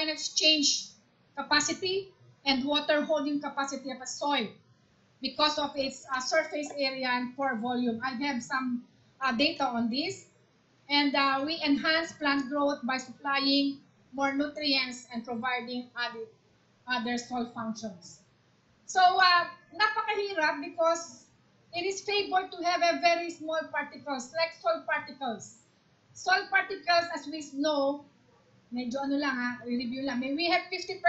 ion exchange capacity and water holding capacity of a soil because of its surface area and pore volume. I have some data on this. And we enhance plant growth by supplying more nutrients and providing other soil functions. So, napakahirap because it is favored to have a very small particles, like soil particles. Soil particles, as we know, medyo ano lang ha, review lang. We have 50%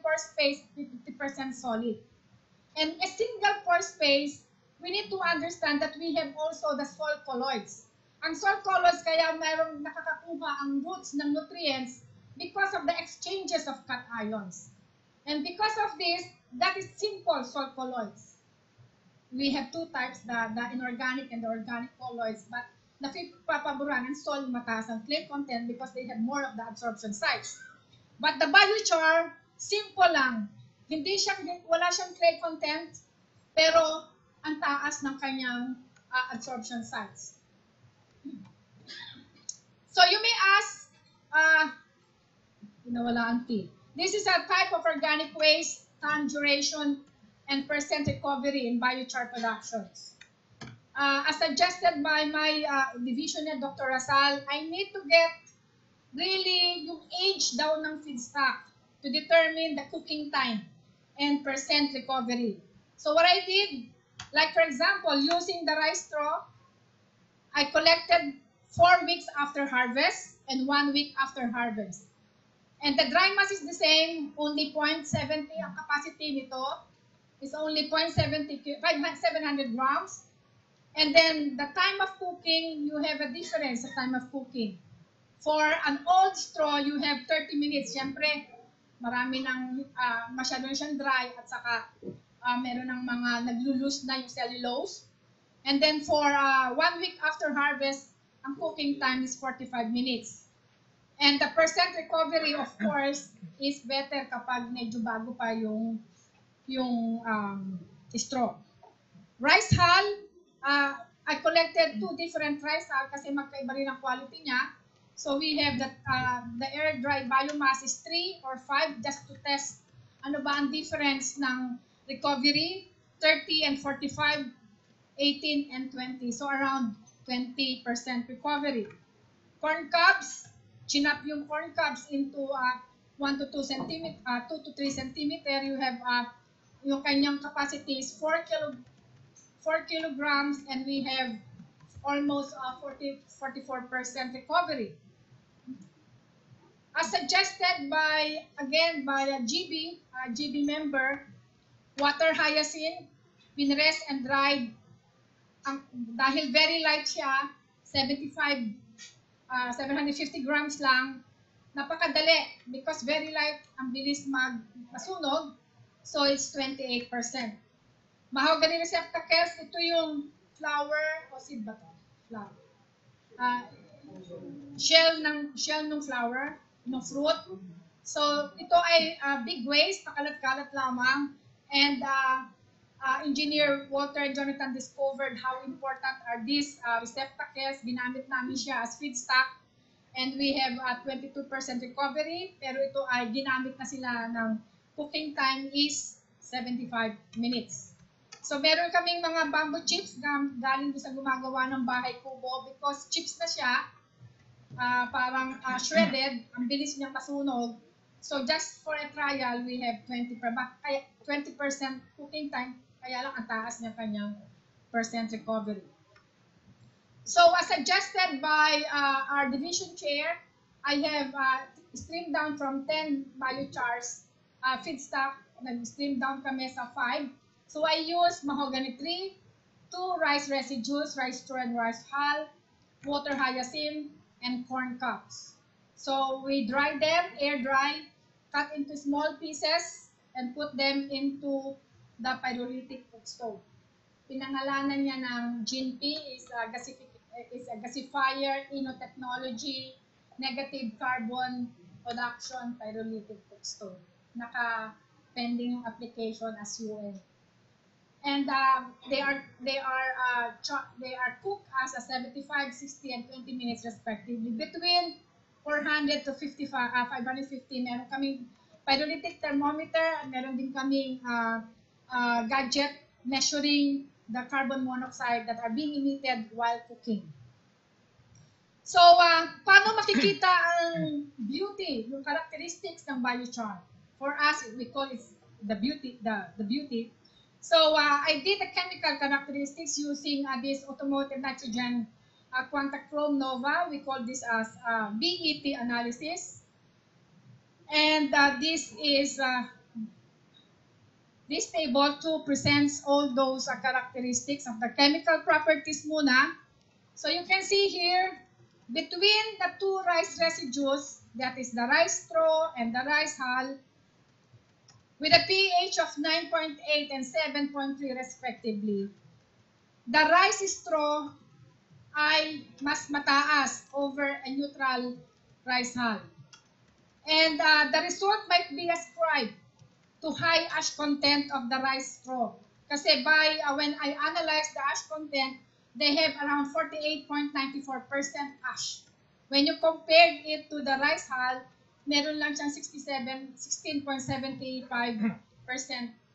pore space, 50% solid. And a single pore space, we need to understand that we have also the soil colloids. Ang soil colloids kaya mayroong nakakakuha ang roots ng nutrients because of the exchanges of cations. And because of this, that is simple soil colloids. We have two types, the inorganic and the organic colloids, but napipapaboran ng soil mataas ang clay content because they have more of the absorption sites. But the biochar, simple lang. Wala siyang clay content, pero ang taas ng kanyang absorption sites. So you may ask, this is a type of organic waste, time duration, and percent recovery in biochar productions. As suggested by my division head, Dr. Rasal, I need to get really yung age daw ng feedstock to determine the cooking time and percent recovery. So what I did, like for example, using the rice straw, I collected 4 weeks after harvest and 1 week after harvest. And the dry mass is the same, only 0.70 ang capacity nito is only 700 grams. And then the time of cooking, you have a difference of time of cooking. For an old straw, you have 30 minutes. Siyempre, marami nang masyado na siyang dry at saka meron ng mga naglulose na yung cellulose. And then for 1 week after harvest, ang cooking time is 45 minutes. And the percent recovery, of course, is better kapag medyo bago pa yung straw. Rice hull, I collected 2 different rice hull kasi magkaiba rin ang quality niya. So we have that the air dry biomass is 3 or 5 just to test ano ba ang difference ng recovery, 30 and 45, 18 and 20. So around 20% recovery. Corn cobs, chinap yung corn cobs into 1 to 2 centimeter, 2 to 3 centimeter. You have yung kanyang capacity is 4 kilograms and we have almost 44% recovery. As suggested by a GB member, water hyacinth, pinrest and dried. Dahil very light siya, 750 grams lang, napakadali because very light, ang bilis masunog, so it's 28%. Mahogany receptacles, ito yung flower, o seed ba ito? Flower. Shell ng flower, ng fruit. So ito ay big waste, pakalat-kalat lamang, and Engineer Walter Jonathan discovered how important are these receptacles. Ginamit namin siya as feedstock and we have 22% recovery, pero ito ay ginamit na sila ng cooking time is 75 minutes. So meron kaming mga bamboo chips galing sa gumagawa ng bahay kubo because chips na siya, parang shredded, ang bilis niyang masunog. So just for a trial, we have 20% cooking time, kaya lang ang taas niya kanyang percent recovery. So as suggested by our division chair, I have streamed down from 10 biochars feedstock, nag-stream down kami sa 5. So I use mahogany tree, 2 rice residues, rice straw and rice hull, water hyacinth, and corn cobs. So we dry them, air dry, cut into small pieces, and put them into the pyrolytic stove. Pinangalanan niya ng GNP is a gasifier, technology, negative carbon production pyrolytic stove. Naka-pending application as UN. And they are cooked as a 75, 60, and 20 minutes respectively between 400 to 550. Meron kaming pyrolytic thermometer, meron din kaming gadget measuring the carbon monoxide that are being emitted while cooking. So, paano makikita ang beauty, yung characteristics ng biochar? For us, we call it the beauty. So, I did the chemical characteristics using this automotive nitrogen quantachrome nova. We call this as BET analysis. And this is this table 2 presents all those characteristics of the chemical properties muna. So you can see here, between the two rice residues, that is the rice straw and the rice hull, with a pH of 9.8 and 7.3 respectively, the rice straw ay mas mataas over a neutral rice hull. And the result might be ascribed to high ash content of the rice straw. Kasi when I analyzed the ash content, they have around 48.94% ash. When you compare it to the rice hull, meron lang siyang 16.75%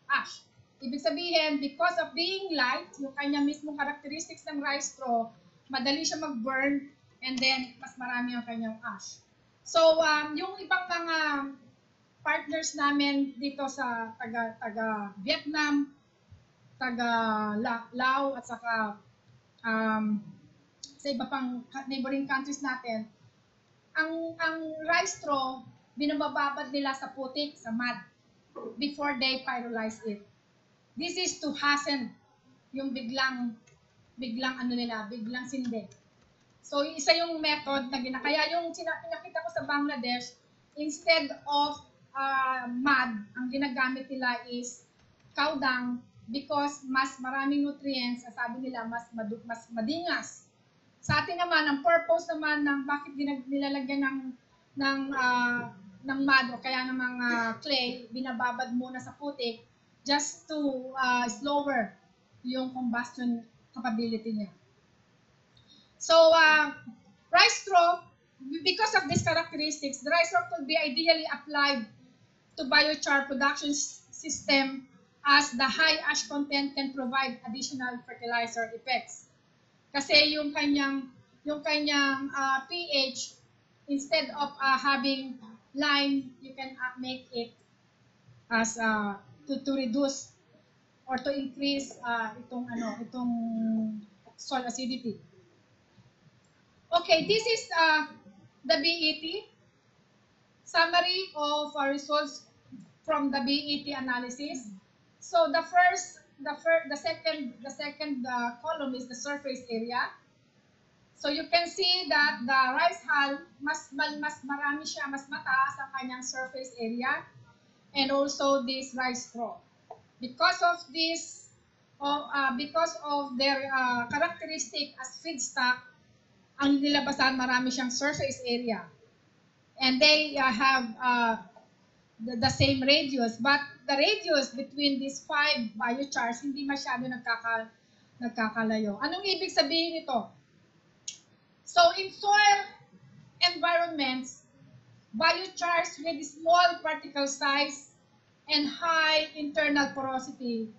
ash. Ibig sabihin, because of being light, yung kanya mismong characteristics ng rice straw, madali siya mag-burn, and then mas marami ang kanyang ash. So, yung ibang mga partners namin dito sa taga Vietnam, taga Laos, at saka sa iba pang neighboring countries natin, ang rice straw, binababad nila sa putik, sa mud, before they pyrolyze it. This is to hasten yung biglang sindi. So, isa yung method na kaya yung pinakita ko sa Bangladesh, instead of mud, ang ginagamit nila is cow dung, because mas maraming nutrients, sabi nila mas madingas. Sa atin naman, ang purpose naman ng bakit nilalagyan ng mud o kaya ng mga clay, binababad muna sa putik just to slower yung combustion capability niya. So, rice straw, because of these characteristics, the rice straw could be ideally applied to biochar production system, as the high ash content can provide additional fertilizer effects. Kasi yung kanyang pH, instead of having lime, you can make it as to reduce or to increase itong soil acidity. Okay, this is the BET summary of our results from the BET analysis. So the second column is the surface area. So you can see that the rice hull mas marami siya, mas mataas ang kanyang surface area, and also this rice straw. Because of this, because of their characteristic as feedstock, ang nilabasan marami siyang surface area, and they have the same radius, but the radius between these 5 biochars hindi masyado nagkakalayo. Anong ibig sabihin nito? So in soil environments, biochars with small particle size and high internal porosity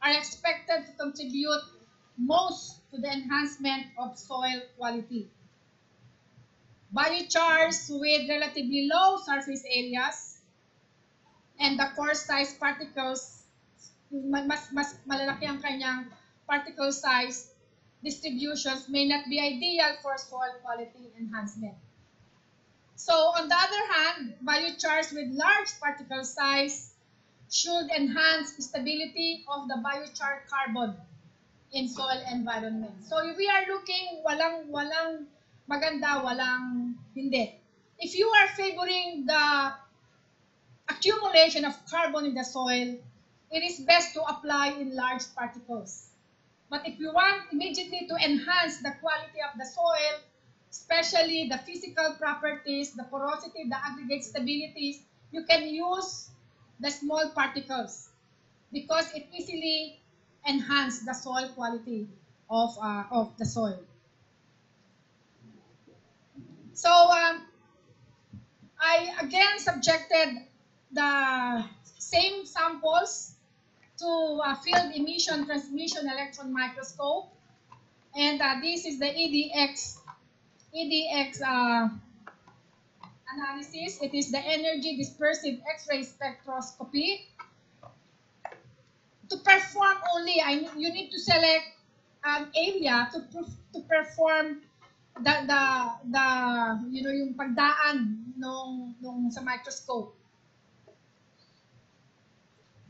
are expected to contribute most to the enhancement of soil quality. Biochars with relatively low surface areas and the core size particles, mas malalaki ang kanyang particle size distributions, may not be ideal for soil quality enhancement. So on the other hand, biochars with large particle size should enhance stability of the biochar carbon in soil environment. So if we are looking, walang maganda, walang hindi. If you are favoring the accumulation of carbon in the soil, it is best to apply in large particles. But if you want immediately to enhance the quality of the soil, especially the physical properties, the porosity, the aggregate stabilities, you can use the small particles because it easily enhances the soil quality of the soil. So I again subjected the same samples to a field emission transmission electron microscope, and this is the EDX analysis. It is the energy dispersive X-ray spectroscopy. To perform only, you need to select an area to perform the yung pagdaan nung sa microscope.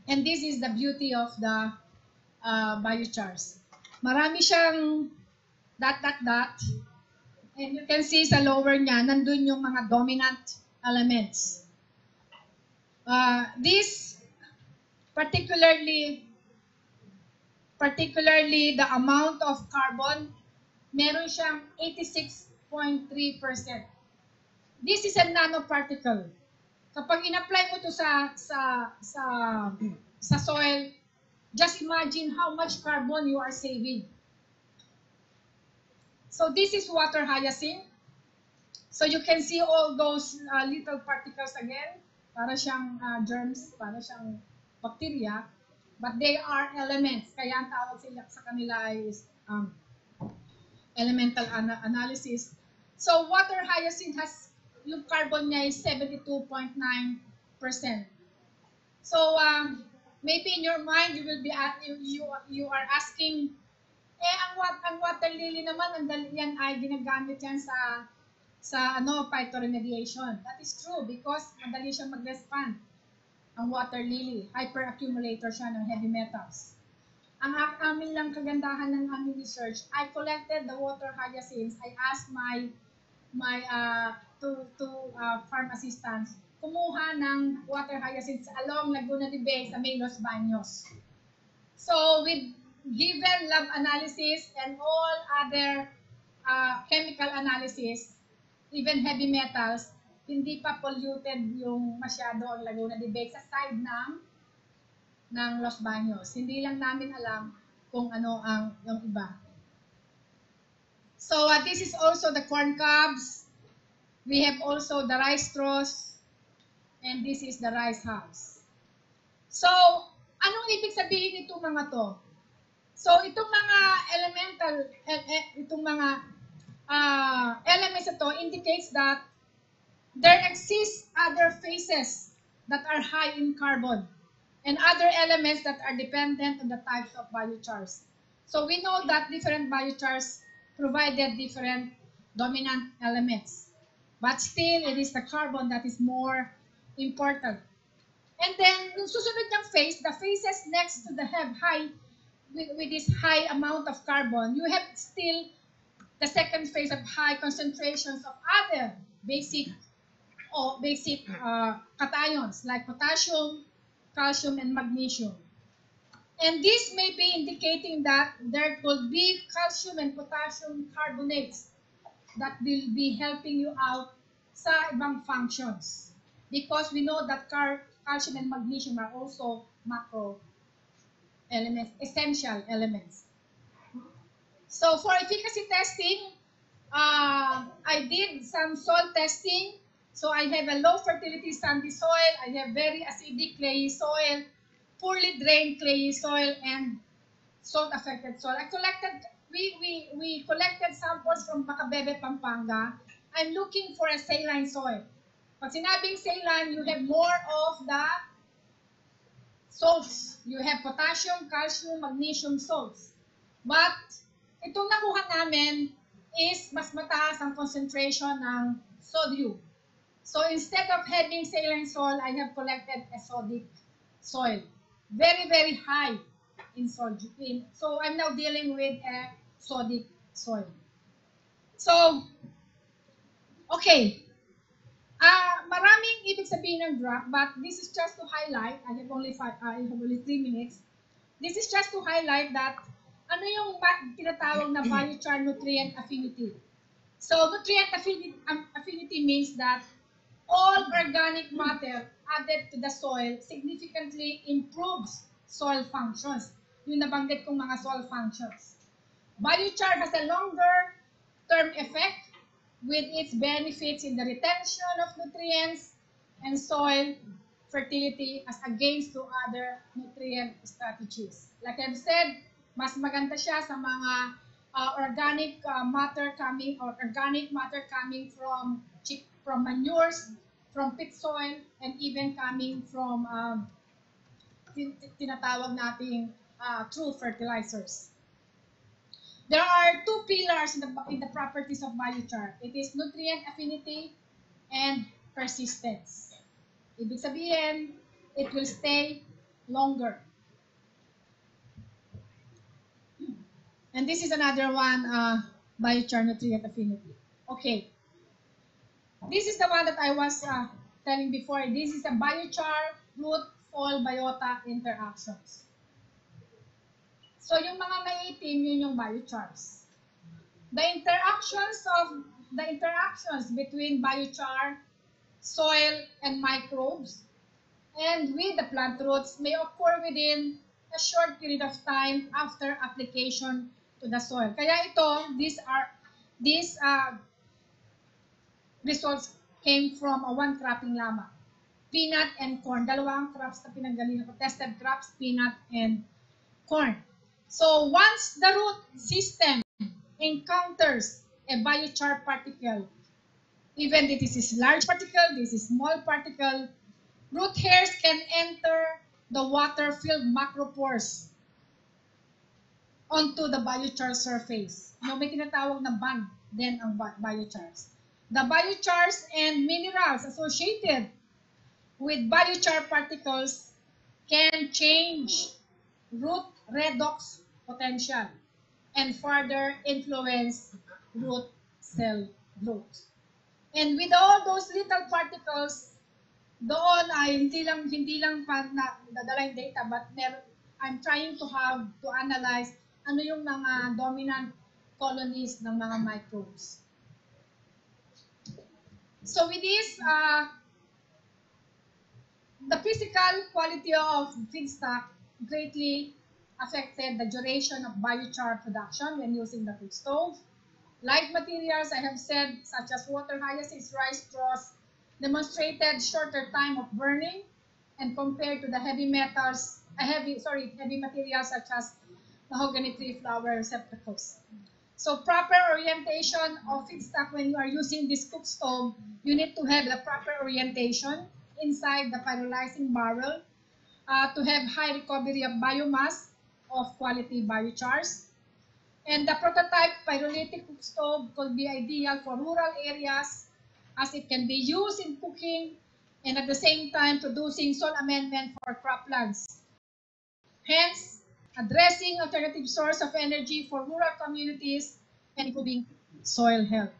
And this is the beauty of the biochars. Marami siyang dot. And you can see sa lower niya, nandun yung mga dominant elements. This particularly the amount of carbon, meron siyang 86.3%. This is a nanoparticle. Kapag in-apply mo to sa soil, just imagine how much carbon you are saving. So this is water hyacinth. So you can see all those little particles again. Para siyang germs, para siyang bacteria. But they are elements. Kaya ang tawag sa kanila is elemental analysis. So water hyacinth has, yung carbon niya is 72.9%. So maybe in your mind you will be you are asking, ang water lily naman, yan ay ginagamit yan sa phytoremediation. That is true because madali siyang mag-respond. Ang water lily, hyperaccumulator siya ng heavy metals. Ang amin lang kagandahan ng aming research, I collected the water hyacinths. I asked my farm assistants kumuha ng water hyacinths along Laguna de Bay sa may Los Baños. So with given lab analysis and all other chemical analysis, even heavy metals, hindi pa polluted yung masyado ang Laguna de Bay sa side ng Los Baños. Hindi lang namin alam kung ano yung iba. So this is also the corn cobs. We have also the rice straws. And this is the rice house. So, anong ibig sabihin itong mga to? So, itong mga elemental, itong mga elements ito indicates that there exist other phases that are high in carbon and other elements that are dependent on the types of biochars. So, we know that different biochars provided different dominant elements. But still, it is the carbon that is more important. And then, yung susunod niyang phase, the phases next to the high, with this high amount of carbon, you have still the second phase of high concentrations of other basic cations like potassium, calcium, and magnesium. And this may be indicating that there could be calcium and potassium carbonates that will be helping you out sa ibang functions. Because we know that calcium and magnesium are also macro elements, essential elements. So for efficacy testing, I did some soil testing. So I have a low fertility sandy soil, I have very acidic clayey soil, poorly drained clayey soil, and salt affected soil. We collected samples from Macabebe, Pampanga. I'm looking for a saline soil. Pag sinabing saline, you have more of the salts. You have potassium, calcium, magnesium salts. But itong nakuha namin is mas mataas ang concentration ng sodium. So instead of having saline soil, I have collected a sodic soil. Very, very high in sodium. So I'm now dealing with a sodic soil. So, okay. Maraming ibig sabihin ng graph, but this is just to highlight. I have only 3 minutes. This is just to highlight that ano yung tinatawag na biochar nutrient affinity. So nutrient affinity means that all organic matter added to the soil significantly improves soil functions. Yung nabanggit kong mga soil functions. Biochar has a longer term effect with its benefits in the retention of nutrients and soil fertility as against to other nutrient strategies. Like I've said, mas maganda siya sa mga organic matter coming from manures, from pit soil, and even coming from tinatawag nating true fertilizers. There are two pillars in the properties of biochar. It is nutrient affinity and persistence. Ibig sabihin, it will stay longer. And this is another one, biochar nutrient affinity. Okay. This is the one that I was telling before. This is a biochar root fall biota interactions. So yung mga maiitim, yun yung biochars. The interactions between biochar, soil, and microbes, and with the plant roots may occur within a short period of time after application to the soil. Kaya ito, these results came from one cropping lamang. Peanut and corn. Dalawang crops na pinanggalingan ko. Tested crops, peanut and corn. So once the root system encounters a biochar particle, even if this is large particle, this is small particle, root hairs can enter the water-filled macropores onto the biochar surface. No, may tinatawag na band din ang biochars. The biochars and minerals associated with biochar particles can change root redox potential and further influence root cell growth. And with all those little particles, doon ay hindi lang dadala yung data, but I'm trying to analyze ano yung mga dominant colonies ng mga microbes. So with this, the physical quality of feedstock greatly affected the duration of biochar production when using the food stove. Light materials, I have said, such as water hyacinth rice straws, demonstrated shorter time of burning, and compared to the heavy materials such as mahogany tree flower receptacles. So proper orientation of feedstock when you are using this cook stove, you need to have the proper orientation inside the pyrolyzing barrel to have high recovery of biomass of quality biochars. And the prototype pyrolytic cook stove could be ideal for rural areas as it can be used in cooking and at the same time producing soil amendment for croplands. Hence, addressing alternative source of energy for rural communities and improving soil health.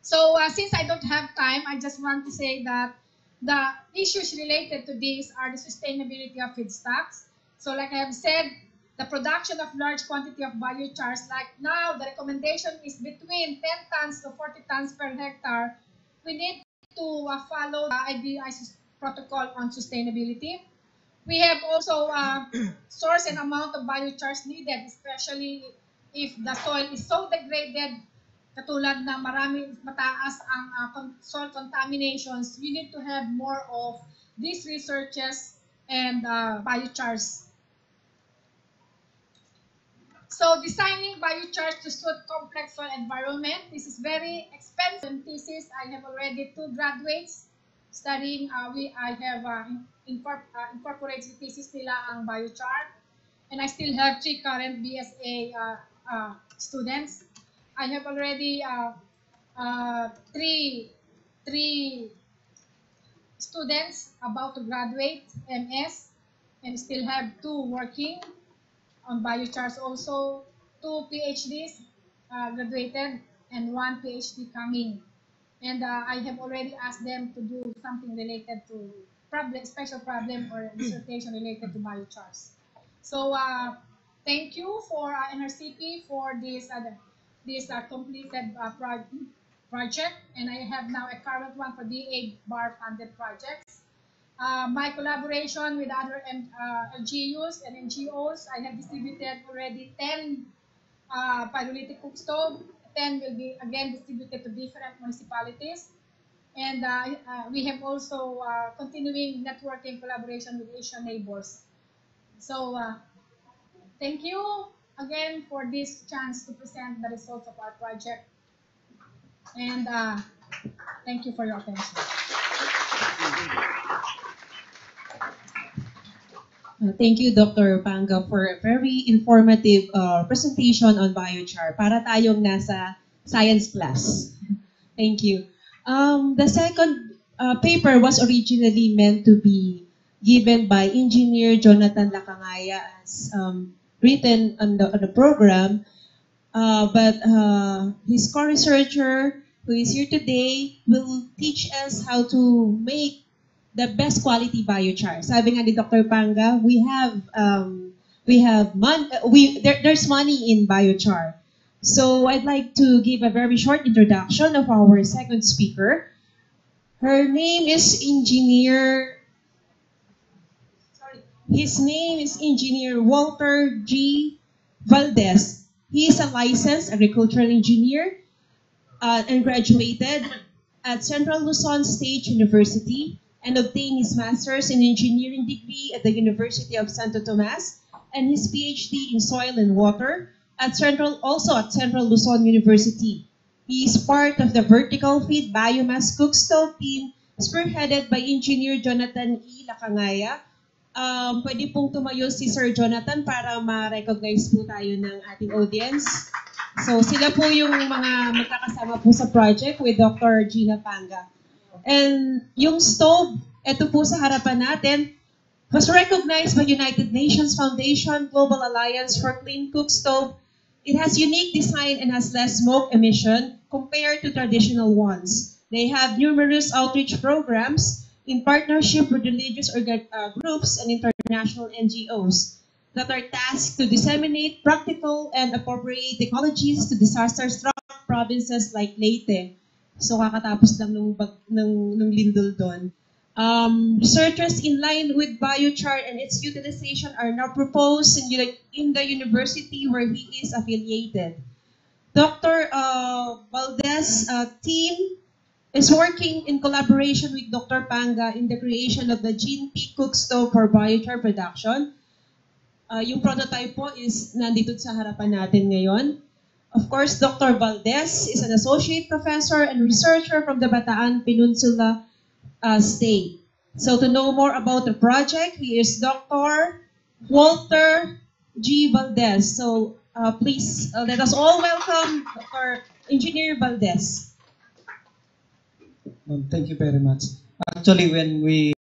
So since I don't have time, I just want to say that the issues related to this are the sustainability of feedstocks. So like I have said, the production of large quantity of biochars, like now the recommendation is between 10 tons to 40 tons per hectare. We need to follow the IBI's protocol on sustainability. We have also source and amount of biochars needed, especially if the soil is so degraded, katulad na mataas ang soil contaminations, we need to have more of these researches and biochars. So designing biochars to suit complex soil environment, this is very expensive thesis. I have already 2 graduates studying, I have incorporated thesis nila ang biochar, and I still have 3 current BSA students. I have already 3 students about to graduate MS, and still have 2 working on biochars also, 2 PhDs graduated, and 1 PhD coming. And I have already asked them to do something related to special problem or dissertation related to biochars. So thank you for NRCP for this completed project, and I have now a current one for DA bar funded projects. My collaboration with other LGUs and NGOs, I have distributed already 10 pyrolytic cook stove, 10 will be again distributed to different municipalities. And we have also continuing networking collaboration with Asian neighbors. So thank you again for this chance to present the results of our project. And thank you for your attention. Thank you, Dr. Panga, for a very informative presentation on biochar. Para tayong nasa science class. Thank you. The second paper was originally meant to be given by Engineer Jonathan Lacangaya as written on the program, but his co-researcher who is here today will teach us how to make the best quality biochar. Sabi nga ni Dr. Panga, there's money in biochar. So I'd like to give a very short introduction of our second speaker. His name is Engineer Walter G. Valdez. He is a licensed agricultural engineer and graduated at Central Luzon State University and obtained his master's in engineering degree at the University of Santo Tomas and his PhD in soil and water also at Central Luzon University. He is part of the vertical feed biomass cook stove team spearheaded by Engineer Jonathan E. Lacangaya. Pwede pong tumayo si Sir Jonathan para ma-recognize po tayo ng ating audience. So sila po yung mga magkakasama po sa project with Dr. Gina Panga. And yung stove, ito po sa harapan natin, was recognized by United Nations Foundation Global Alliance for Clean Cook Stove. It has unique design and has less smoke emission compared to traditional ones. They have numerous outreach programs in partnership with religious groups and international NGOs that are tasked to disseminate practical and appropriate technologies to disaster-struck provinces like Leyte. So kakatapos lang nung lindol doon. Researchers in line with biochar and its utilization are now proposed in the university where he is affiliated. Dr. Valdez team is working in collaboration with Dr. Panga in the creation of the GNP cook stove for biochar production. Yung prototype po is nandito sa harapan natin ngayon. Of course, Dr. Valdez is an associate professor and researcher from the Bataan Peninsula State. So to know more about the project, he is Dr. Walter G. Valdez. So please let us all welcome Dr. Engineer Valdez. Thank you very much. Actually, when we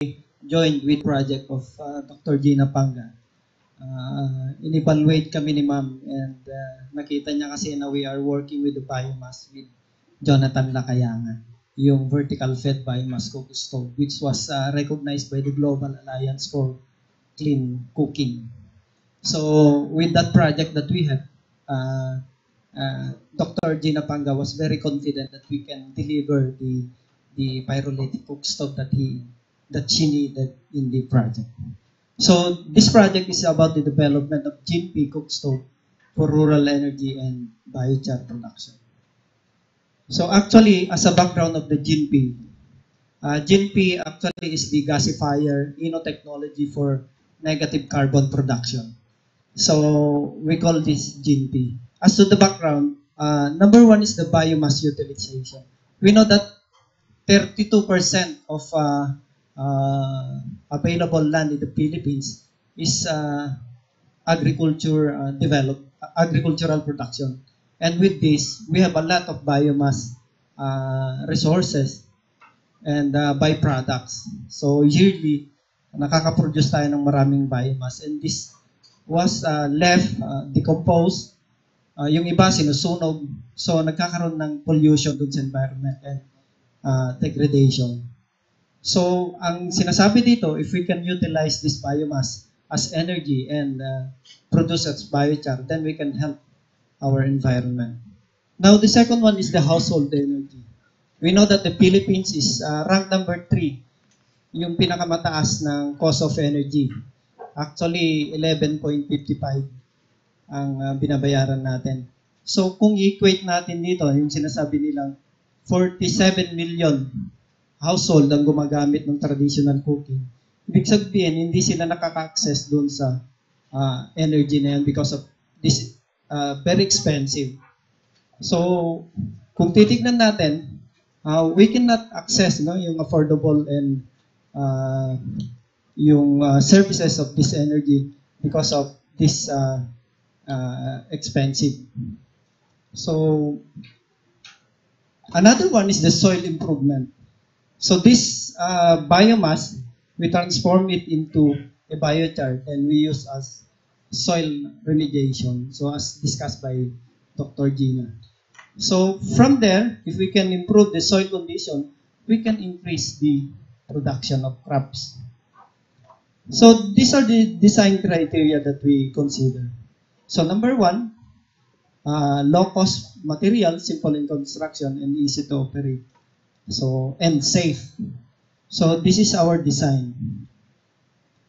joined with project of Dr. Gina Panga, in-evaluate kami ni ma'am and nakita niya kasi na we are working with the biomass with Jonathan Lacangaya, yung vertical fed biomass cook stove, which was recognized by the Global Alliance for Clean Cooking. So with that project that we have, Dr. Gina Panga was very confident that we can deliver the pyrolytic cook stove that she needed in the project. So this project is about the development of GNP cook stove for rural energy and biochar production. So actually, as a background of the GNP, GNP actually is the gasifier technology for negative carbon production. So we call this GNP. As to the background, number one is the biomass utilization. We know that 32% of available land in the Philippines is agricultural production. And with this, we have a lot of biomass resources and byproducts. So yearly, nakaka-produce tayo ng maraming biomass. And this was left, decomposed. Yung iba sinusunog. So nagkakaroon ng pollution dun sa environment and degradation. So, ang sinasabi dito, if we can utilize this biomass as energy and produce as biochar, then we can help our environment. Now, the second one is the household energy. We know that the Philippines is ranked number 3, yung pinakamataas ng cost of energy. Actually, 11.55 ang binabayaran natin. So kung i-equate natin dito, yung sinasabi nilang 47 million household ang gumagamit ng traditional cooking. Ibig sabihin, hindi sila nakaka-access doon sa energy na yan because of this very expensive. So, kung titignan natin, we cannot access yung affordable and yung services of this energy because of this expensive. So, another one is the soil improvement. So this biomass, we transform it into a biochar and we use as soil remediation. So as discussed by Dr. Gina. So from there, if we can improve the soil condition, we can increase the production of crops. So these are the design criteria that we consider. So number one, low-cost material, simple in construction, and easy to operate. So, and safe. So, this is our design.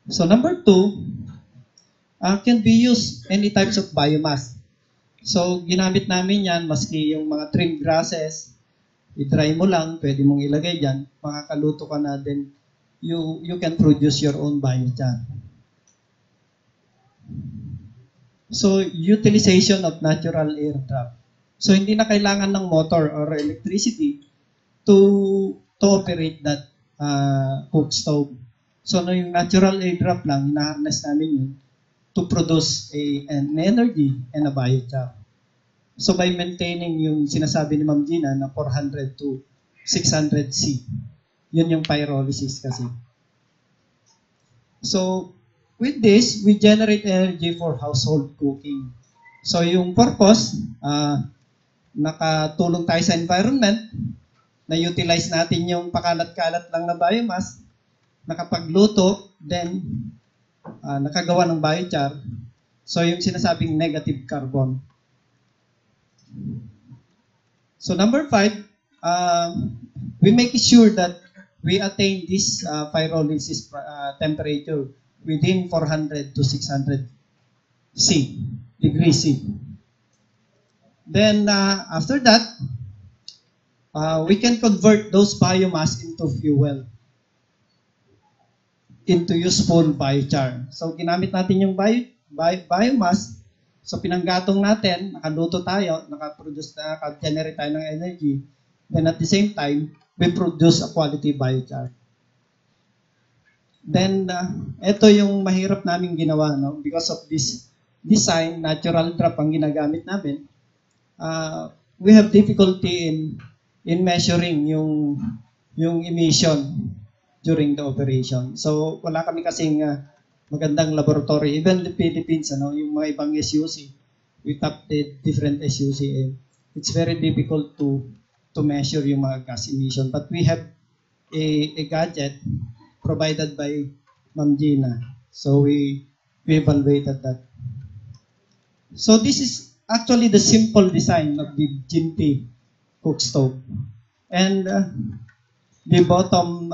So, number two, can be used any types of biomass. So, ginamit namin yan, maski yung mga trimmed grasses, i-dry mo lang, pwede mong ilagay dyan, makakaluto ka na din, you can produce your own biochar. So, utilization of natural air trap. So, hindi na kailangan ng motor or electricity to operate that cook stove. So, yung natural air trap lang, hina-harness namin yun to produce an energy and a biochar. So, by maintaining yung sinasabi ni Ma'am Gina na 400 to 600 C, yun yung pyrolysis kasi. So, with this, we generate energy for household cooking. So, yung purpose, nakatulong tayo sa environment, na-utilize natin yung pakalat-kalat lang na biomass, nakapagluto, then nakagawa ng biochar. So, yung sinasabing negative carbon. So, number 5, we make sure that we attain this pyrolysis temperature within 400 to 600 degrees C. Then, after that, we can convert those biomass into fuel, into useful biochar. So, ginamit natin yung biomass. So, pinanggatong natin, nakaluto tayo, naka-generate tayo ng energy. Then, at the same time, we produce a quality biochar. Then, ito yung mahirap namin ginawa, no? Because of this design, natural trap ang ginagamit namin. We have difficulty in measuring yung emission during the operation. So, wala kami kasing magandang laboratory. Even the Philippines, yung mga ibang SUC, we tap the different SUC. It's very difficult to measure yung mga gas emission. But we have a gadget provided by Ma'am Gina. So, we evaluated that. So, this is actually the simple design of the GINT cook stove. And the bottom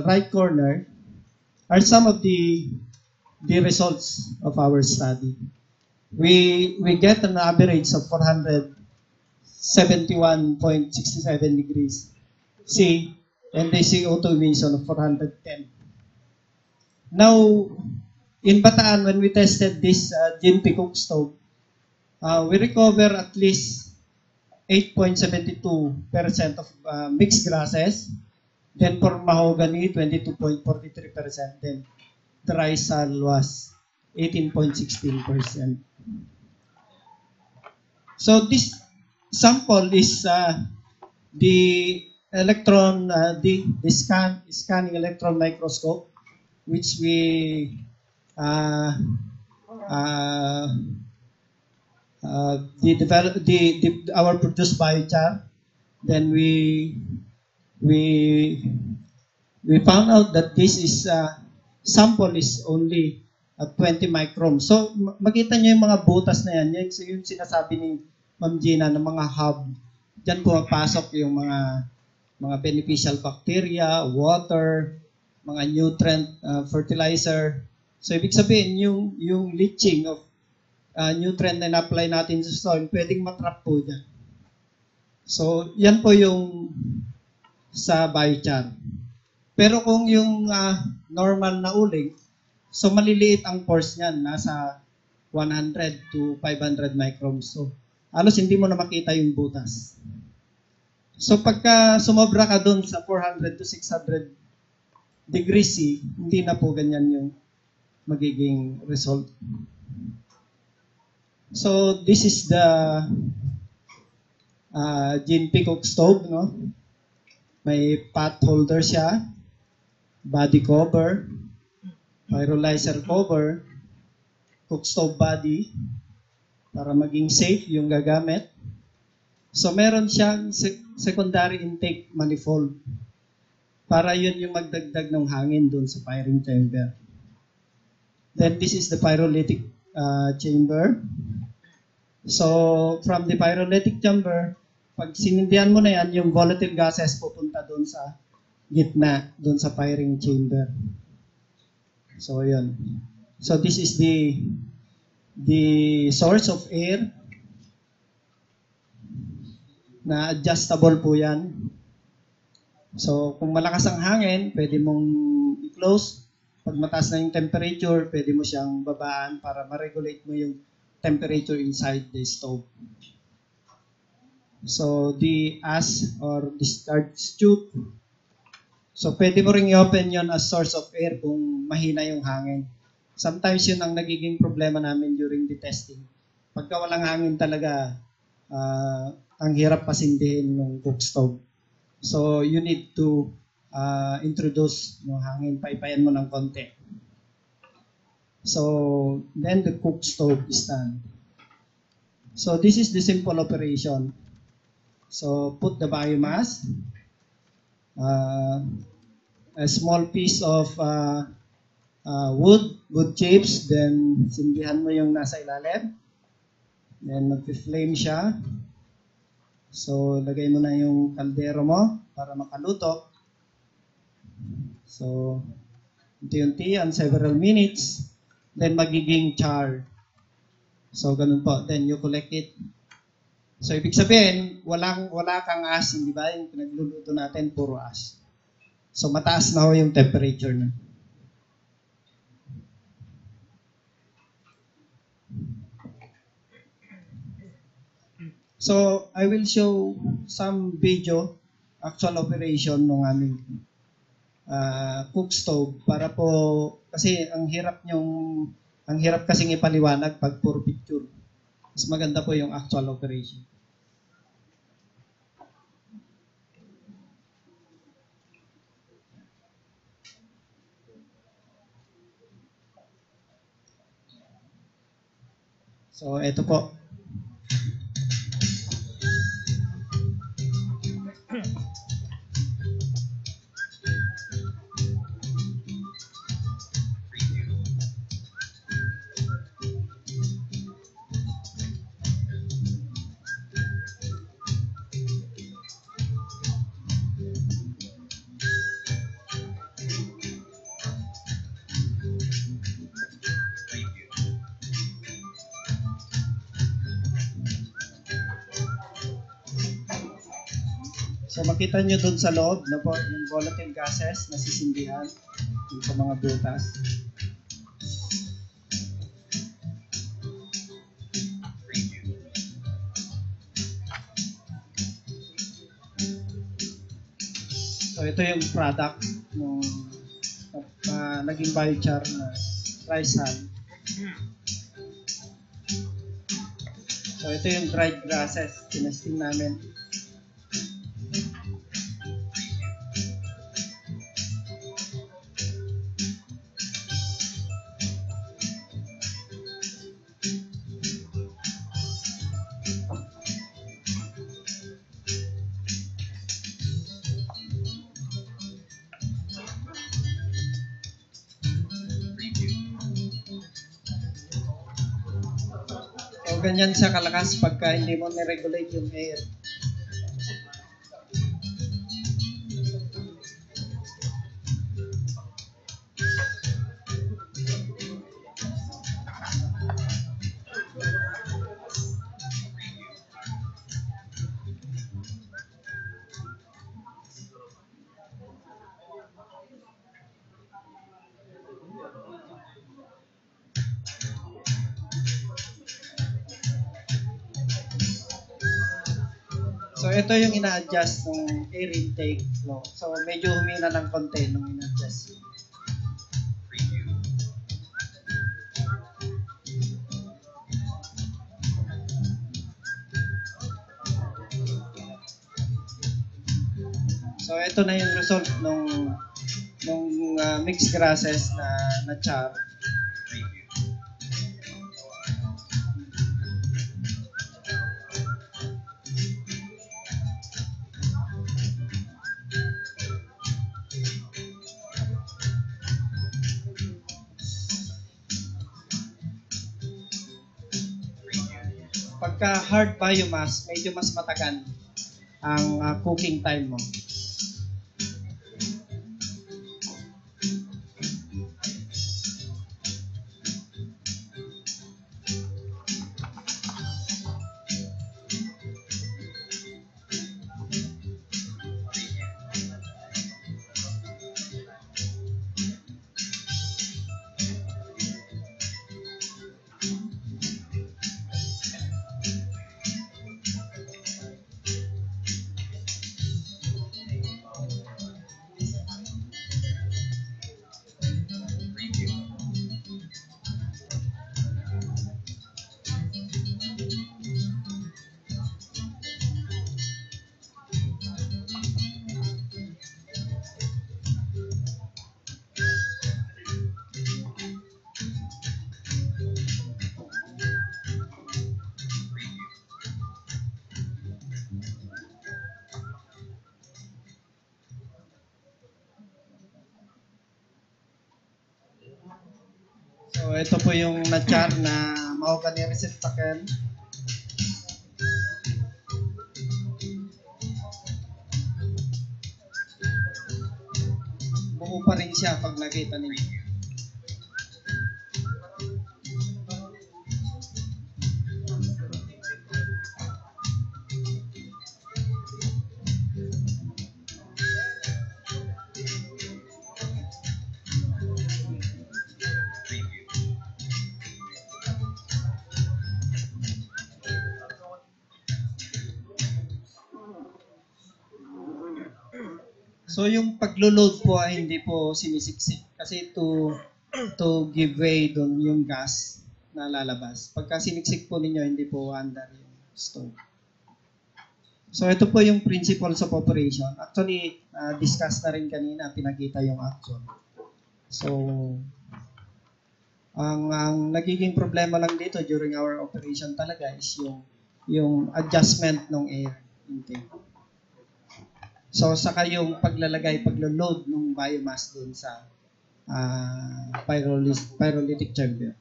right corner are some of the results of our study. We get an average of 471.67 degrees C and the CO2 emission of 410. Now, in Bataan, when we tested this GINT cook stove, we recover at least 8.72% of mixed grasses. Then for mahogany, 22.43%. Then dry sal was 18.16%. So this sample is the electron, the scanning electron microscope, which we our produced biochar. Then we found out that this is sample is only at 20 microns. So makita niyo yung mga butas na yan, yung sinasabi ni Ma'am Gina ng mga hub. Diyan pumapasok yung mga beneficial bacteria, water, mga nutrient, fertilizer. So ibig sabihin yung leaching of nutrient na na-apply natin sa soil, pwedeng matrap po dyan. So, yan po yung sa biochar. Pero kung yung normal na uling, so maliliit ang pores niyan, nasa 100 to 500 microns. So, halos hindi mo na makita yung butas. So, pagka sumobra ka doon sa 400 to 600 degrees C, hindi na po ganyan yung magiging result. So, this is the GNP cook stove, no? May pot holder siya, body cover, pyrolyzer cover, cook stove body, para maging safe yung gagamit. So, meron siyang secondary intake manifold para yun yung magdagdag ng hangin dun sa firing chamber. Then, this is the pyrolytic chamber. So, from the pyrolytic chamber, pag sinindihan mo na yan, yung volatile gases pupunta doon sa gitna, doon sa firing chamber. So, yun. So, this is the source of air na adjustable po yan. So, kung malakas ang hangin, pwede mong i-close. Pag mataas na yung temperature, pwede mo siyang babaan para ma-regulate mo yung temperature inside the stove. So, the ash or discharge tube. So, pwede mo ring i-open yon as source of air kung mahina yung hangin. Sometimes yun ang nagiging problema namin during the testing. Pagka walang hangin talaga, ang hirap pasindihin ng cook stove. So, you need to introduce yung hangin, paipayan mo ng konti. So, then the cook stove is done. So, this is the simple operation. So, put the biomass, a small piece of wood chips, then sindihan mo yung nasa ilalim. Then, mag-flame siya. So, lagay mo na yung kaldero mo para makaluto. So, unti-unti yan, several minutes. Then, magiging char. So, ganun po. Then, you collect it. So, ibig sabihin, wala kang ash, di ba? Yung pinagluluto natin, puro ash. So, mataas na ho yung temperature na. So, I will show some video, actual operation ng aming cook stove para po, kasi ang hirap kasing ipaliwanag pag puro picture. Mas maganda po yung actual operation. So, ito po. So makita nyo dun sa loob na po yung volatile gases na sisindihan dun sa mga butas. So ito yung product ng naging biochar na rice hull. So ito yung dried grasses, tinesting namin. So, ganyan siya kalakas pagka hindi mo ni-regulate yung air. ito yung ina-adjust ng air intake flow. So, medyo humina ng konti nung ina-adjust. So, ito na yung result nung mixed grasses na char. Pagka hard biomass, medyo mas matagal ang cooking time mo. So, ito po yung na-char na mahogany receptacle. Buo pa rin siya pag nakita ninyo. So yung paglo-load po ay hindi po sinisiksik kasi to give way doon yung gas na lalabas. Pagka siniksik po ninyo, hindi po under yung stove. So ito po yung principles of operation. Actually, discuss na rin kanina, pinakita yung action. So, ang nagiging problema lang dito during our operation talaga is yung adjustment ng air intake. So, saka yung paglo-load ng biomass dun sa pyrolytic chamber.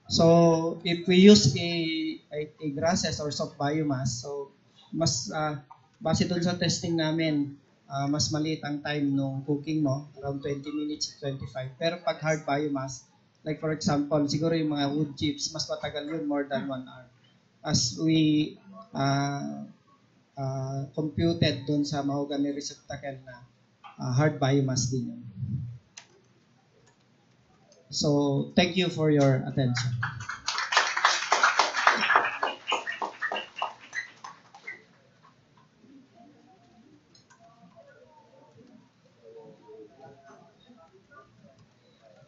So, if we use a grasses or soft biomass, so mas base dun sa testing namin, mas maliit ang time ng cooking mo, around 20 minutes, 25. Pero pag hard biomass, like for example, siguro yung mga wood chips, mas matagal yun, more than 1 hour. As we computed dun sa mahogany receptacle na hard biomass din yun. So, thank you for your attention.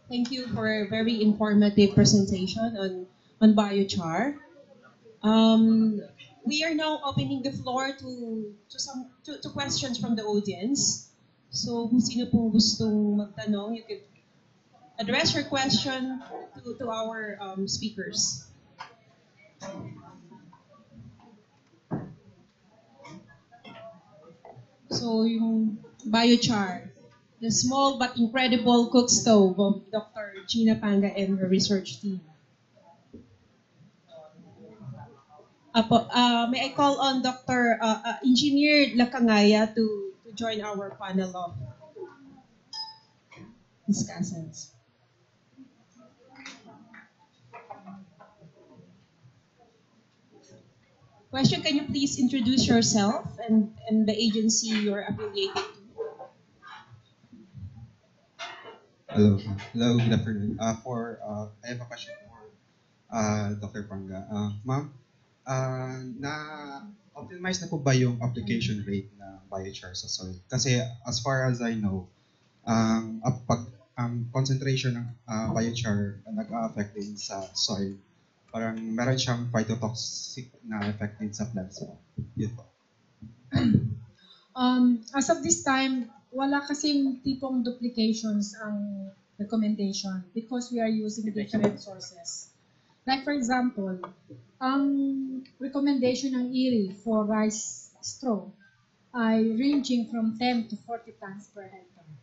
Thank you for a very informative presentation on biochar. We are now opening the floor to questions from the audience. So, kung sino pong gustong magtanong, you could address your question to our speakers. So, yung biochar, the small but incredible cook stove of Dr. Gina Panga and her research team. May I call on Dr. Engineer Lacangaya to join our panel of discussants. Question, can you please introduce yourself and the agency you're affiliated to? Hello, good afternoon. I have a question for Dr. Panga. Ma'am, Na-optimize na po ba yung application rate ng biochar sa soil? Kasi as far as I know, ang concentration ng biochar nag-a-affect din sa soil. Parang meron siyang phytotoxic na effect din sa plants. Yun po. As of this time, wala kasing tipong duplications ang recommendation because we are using different sources. Like for example, ang recommendation ng IRI for rice straw ay ranging from 10 to 40 tons per hectare.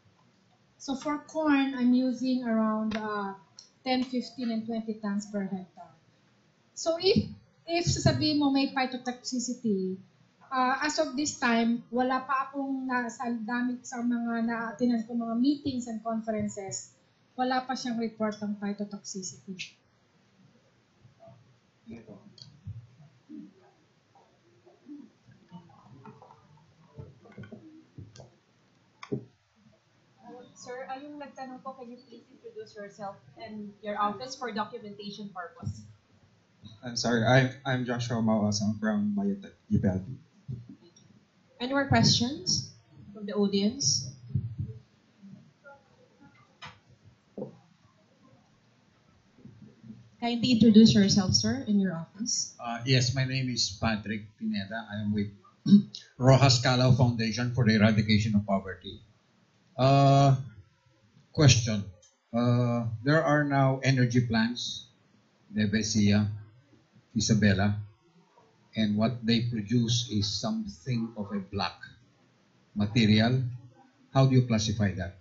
So for corn, I'm using around 10, 15, and 20 tons per hectare. So if sasabihin mo may phytotoxicity, as of this time, wala pa akong sa mga na-attendan ko mga meetings and conferences, wala pa siyang report ng phytotoxicity. Sir, ayong nagtanong po, can you please introduce yourself and your office for documentation purpose? I'm sorry, I'm Joshua Mawasang from Biotech UPLB. Any more questions from the audience? Kindly introduce yourself, sir, in your office. Yes, my name is Patrick Pineda. I am with Rojas Calao Foundation for the Eradication of Poverty. Question. There are now energy plants, Nevesia, Isabela, and what they produce is something of a black material. How do you classify that?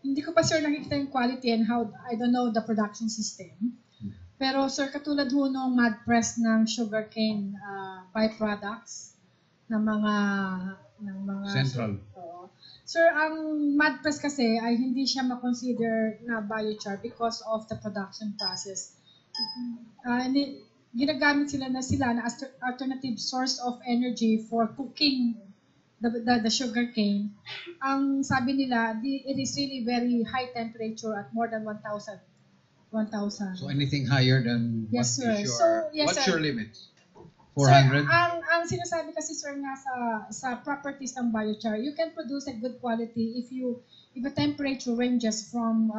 Hindi ko pa sir nakikita yung quality and how, I don't know the production system. Pero sir, katulad ho nung mud press ng sugarcane byproducts ng mga Central. Sir, ang mud press kasi ay hindi siya ma-consider na biochar because of the production process. Ginagamit sila na alternative source of energy for cooking the sugar cane. Ang sabi nila, it is really very high temperature at more than 1,000. So anything higher than Yes, what sir. is Yes, what's sir. your limit? Sir, 400? ang sinasabi kasi sir nga sa properties ng biochar, you can produce a good quality if the temperature ranges from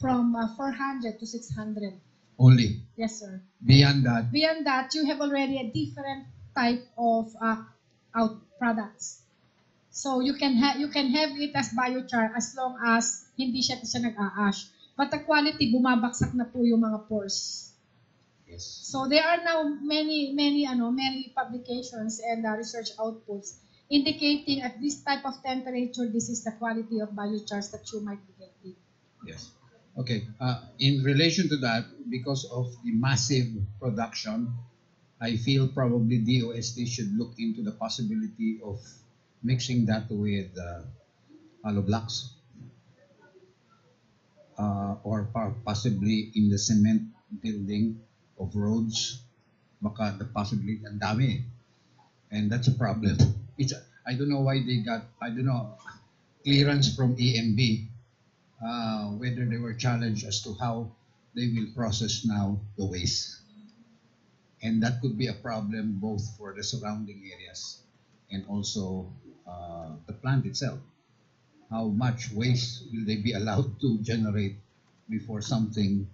400 to 600. Only. Yes, sir. Beyond that, You have already a different type of out products. So you can have it as biochar as long as hindi siya nag-a-ash. But the quality bumabaksak na po yung mga pores. yes. So there are now many publications and research outputs indicating at this type of temperature, this is the quality of biochars that you might be getting. Yes. Okay. In relation to that, because of the massive production, I feel probably DOST should look into the possibility of mixing that with hollow blocks, or possibly in the cement building of roads. Baka the possibility ang dami, and that's a problem. I don't know why they got clearance from EMB. Whether they were challenged as to how they will process now the waste. And that could be a problem both for the surrounding areas and also the plant itself. How much waste will they be allowed to generate before something,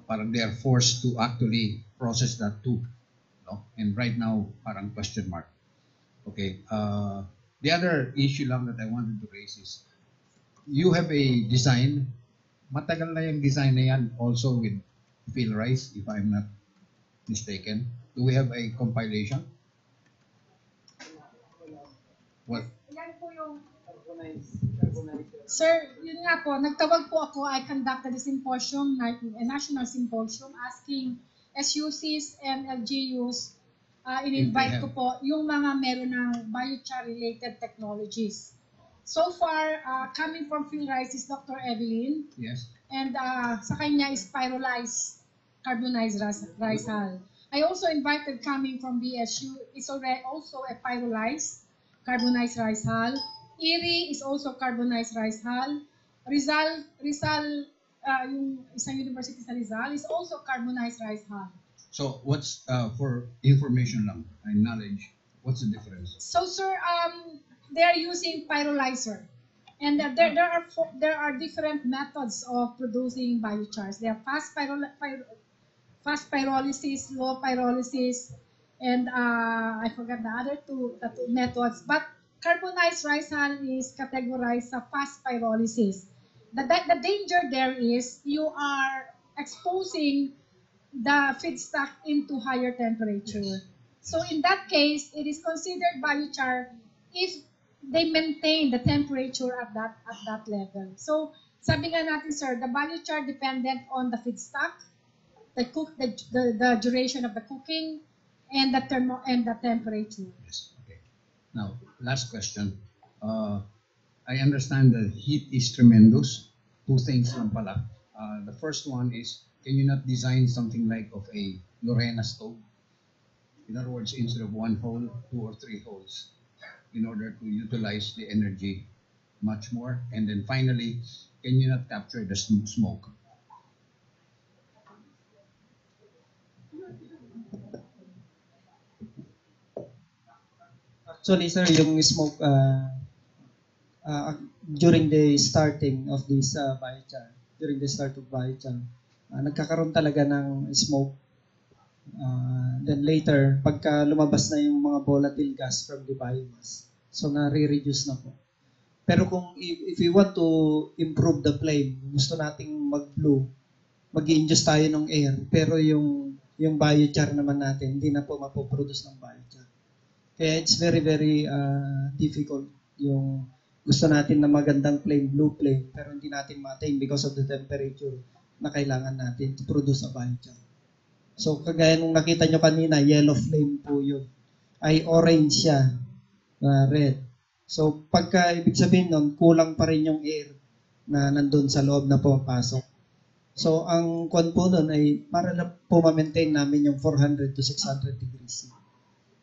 parang they are forced to actually process that too. No? And right now, parang question mark. Okay. The other issue lang that I wanted to raise is, you have a design, matagal na yung design na yan also with Phil Rice, if I'm not mistaken. Do we have a compilation? What? Yan po yung Sir, yun nga po, nagtawag po ako, I conducted a symposium, a national symposium, asking SUCs and LGUs, in-invite ko po yung mga meron ng biochar-related technologies. So far, coming from Phil Rice is Dr. Evelyn. Yes. And sa kanya is pyrolized carbonized rice hull. I also invited coming from BSU, is already also a pyrolized carbonized rice hull. IRI is also carbonized rice hull. Rizal yung isang university sa Rizal, is also carbonized rice hull. So what's for information lang and knowledge? What's the difference? So, sir, they are using pyrolyzer, and there are different methods of producing biochars. There are fast pyrolysis, low pyrolysis, and I forgot the two methods. But carbonized rice hull is categorized as fast pyrolysis. The danger there is you are exposing the feedstock into higher temperature. So in that case, it is considered biochar if they maintain the temperature at that level. So sabi nga natin, sir, the biochar dependent on the feedstock, the duration of the cooking, and the temperature. Yes. Okay. Now, last question. I understand the heat is tremendous. Two things lang pala. The first one is, can you not design something like of a Lorena stove? In other words, instead of one hole, 2 or 3 holes, in order to utilize the energy much more. And then finally, can you not capture the smoke? Actually, sir, yung smoke during the starting of this biochar, during the start of biochar, nagkakaroon talaga ng smoke. Then later, pagka lumabas na yung mga volatile gas from the biomass, so nare-reduce na po. Pero kung if we want to improve the flame, gusto nating mag-blow, mag-i-induce tayo ng air, pero yung biochar naman natin, hindi na po mapoproduce ng biochar. Kaya it's very, very difficult yung gusto natin na magandang flame, blue flame, pero hindi natin ma-attain because of the temperature na kailangan natin to produce a biochar. So, kagaya nung nakita nyo kanina, yellow flame po yun. Ay orange siya, red. So, pagka ibig sabihin nun, kulang pa rin yung air na nandun sa loob na pumapasok. So, ang kwan po nun ay para na po ma-maintain namin yung 400 to 600 degrees C.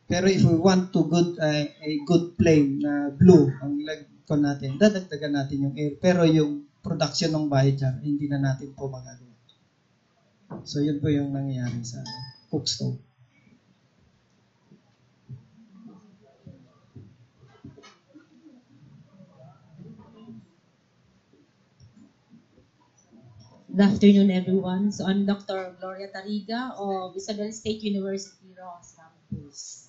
Pero if we want to a good flame na blue, ang ilagay natin, dadagdagan natin yung air. Pero yung production ng biochar, hindi na natin po magagawa. So, yun po yung nangyayari sa cook stove. Good afternoon, everyone. So, I'm Dr. Gloria Tariga of Isabel State University, Ross Campus.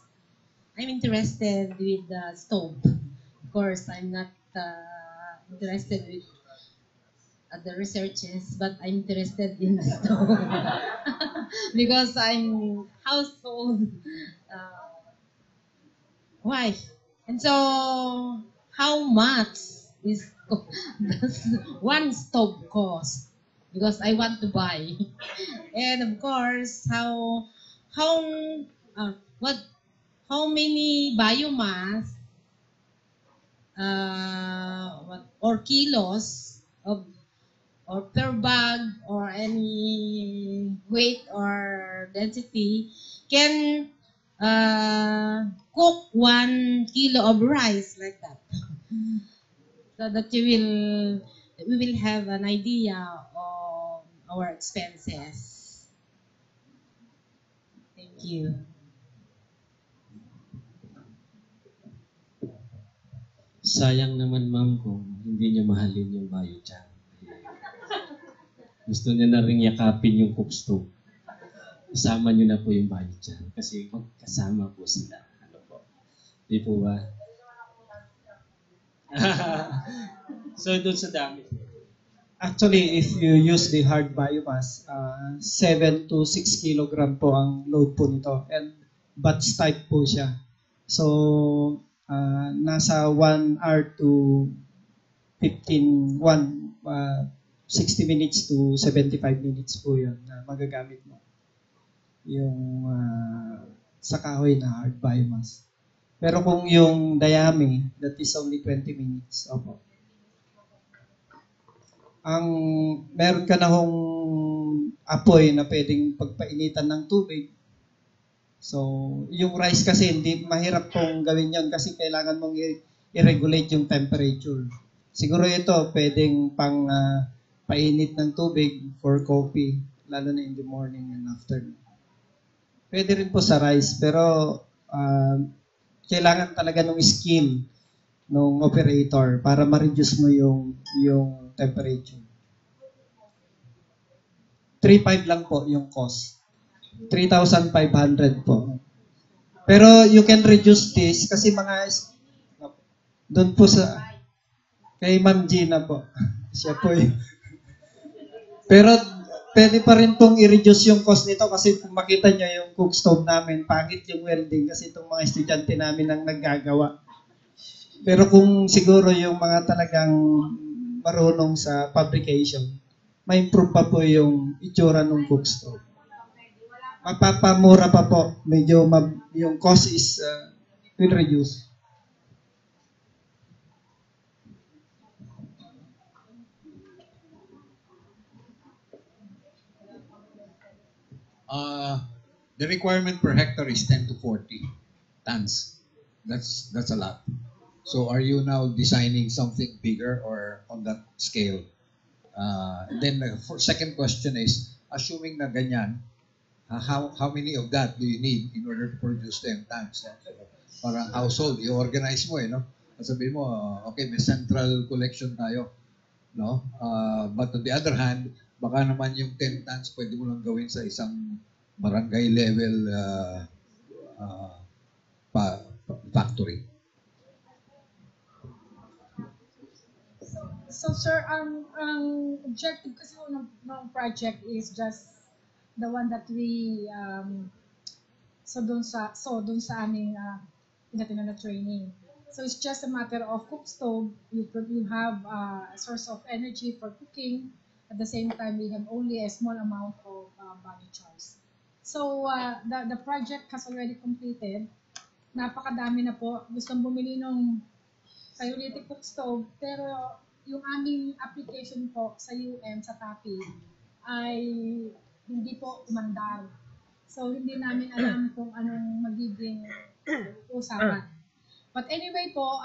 I'm interested with the stove. Of course, I'm not interested with the researches, but I'm interested in the stove because I'm household wife. And so, how much does one stove cost? Because I want to buy, and of course, how many biomass or kilos of or per bag or any weight or density can cook 1 kilo of rice like that, so that we will have an idea of our expenses. Thank you. Sayang naman, ma'am, kung hindi niya mahalin yung biochar. Gusto niya na rin yakapin yung cook stove. Isama niyo na po yung biochar kasi magkasama po sila. Ano po? Di po ba? So, doon sa dami. Actually, if you use the hard biomass, 7 to 6 kilogram po ang load po nito. And batch type po siya. So, nasa 1 hour to 60 minutes to 75 minutes po yun na magagamit mo. Yung sa kahoy na hard biomass. Pero kung yung dayami, that is only 20 minutes. Opo. Meron ka na hong apoy na pwedeng pagpainitan ng tubig. So, yung rice kasi hindi mahirap pong gawin yon kasi kailangan mong i-regulate yung temperature. Siguro ito pwedeng pang painit ng tubig for coffee, lalo na in the morning and afternoon. Pwede rin po sa rice, pero kailangan talaga ng skill ng operator para ma-reduce mo yung temperature. 3,500 lang po yung cost. 3,500 po. Pero you can reduce this kasi doon po sa kay Ma'am Gina po. Siya po yung pero pwede pa rin pong i-reduce yung cost nito kasi kung makita niyo yung cook stove namin, pangit yung welding kasi itong mga estudyante namin ang naggagawa. Pero kung siguro yung mga talagang marunong sa fabrication, may improve pa po yung itsura ng cook stove. Mapapamura pa po. Medyo yung cost is will reduce. The requirement per hectare is 10 to 40 tons. That's a lot. So are you now designing something bigger or on that scale? Then the second question is, assuming na ganyan, how many of that do you need in order to produce 10 tons? Parang household, i-organize mo no? At sabihin mo, okay, may central collection tayo. No? But on the other hand, baka naman yung 10 tons pwede mo lang gawin sa isang barangay level factory. So sir, ang objective kasi ng project is just the one that we doon sa aming tinatinang na training. So it's just a matter of cook stove. You have a source of energy for cooking. At the same time, we have only a small amount of biochars. So the project has already completed. Napakadami na po. Gustong bumili ng pyrolytic cook stove, pero yung aming application po sa sa TAPI ay hindi po umandar. So hindi namin alam kung anong magiging usapan. But anyway po,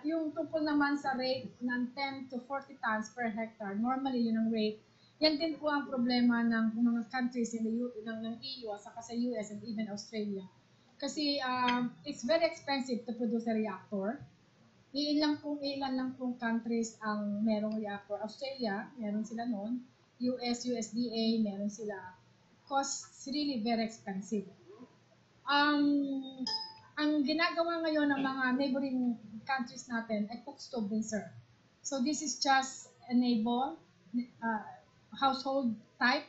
yung tungkol naman sa rate ng 10 to 40 tons per hectare, normally yun ang rate. Yan din po ang problema ng mga countries ng EU at saka sa US and even Australia. Kasi it's very expensive to produce a reactor. Ilan lang pong countries ang merong reactor. Australia, meron sila noon. US, USDA, meron sila. Costs really very expensive. Ang ginagawa ngayon ng mga neighboring countries natin ay cook stove din, sir. So this is just enable household type.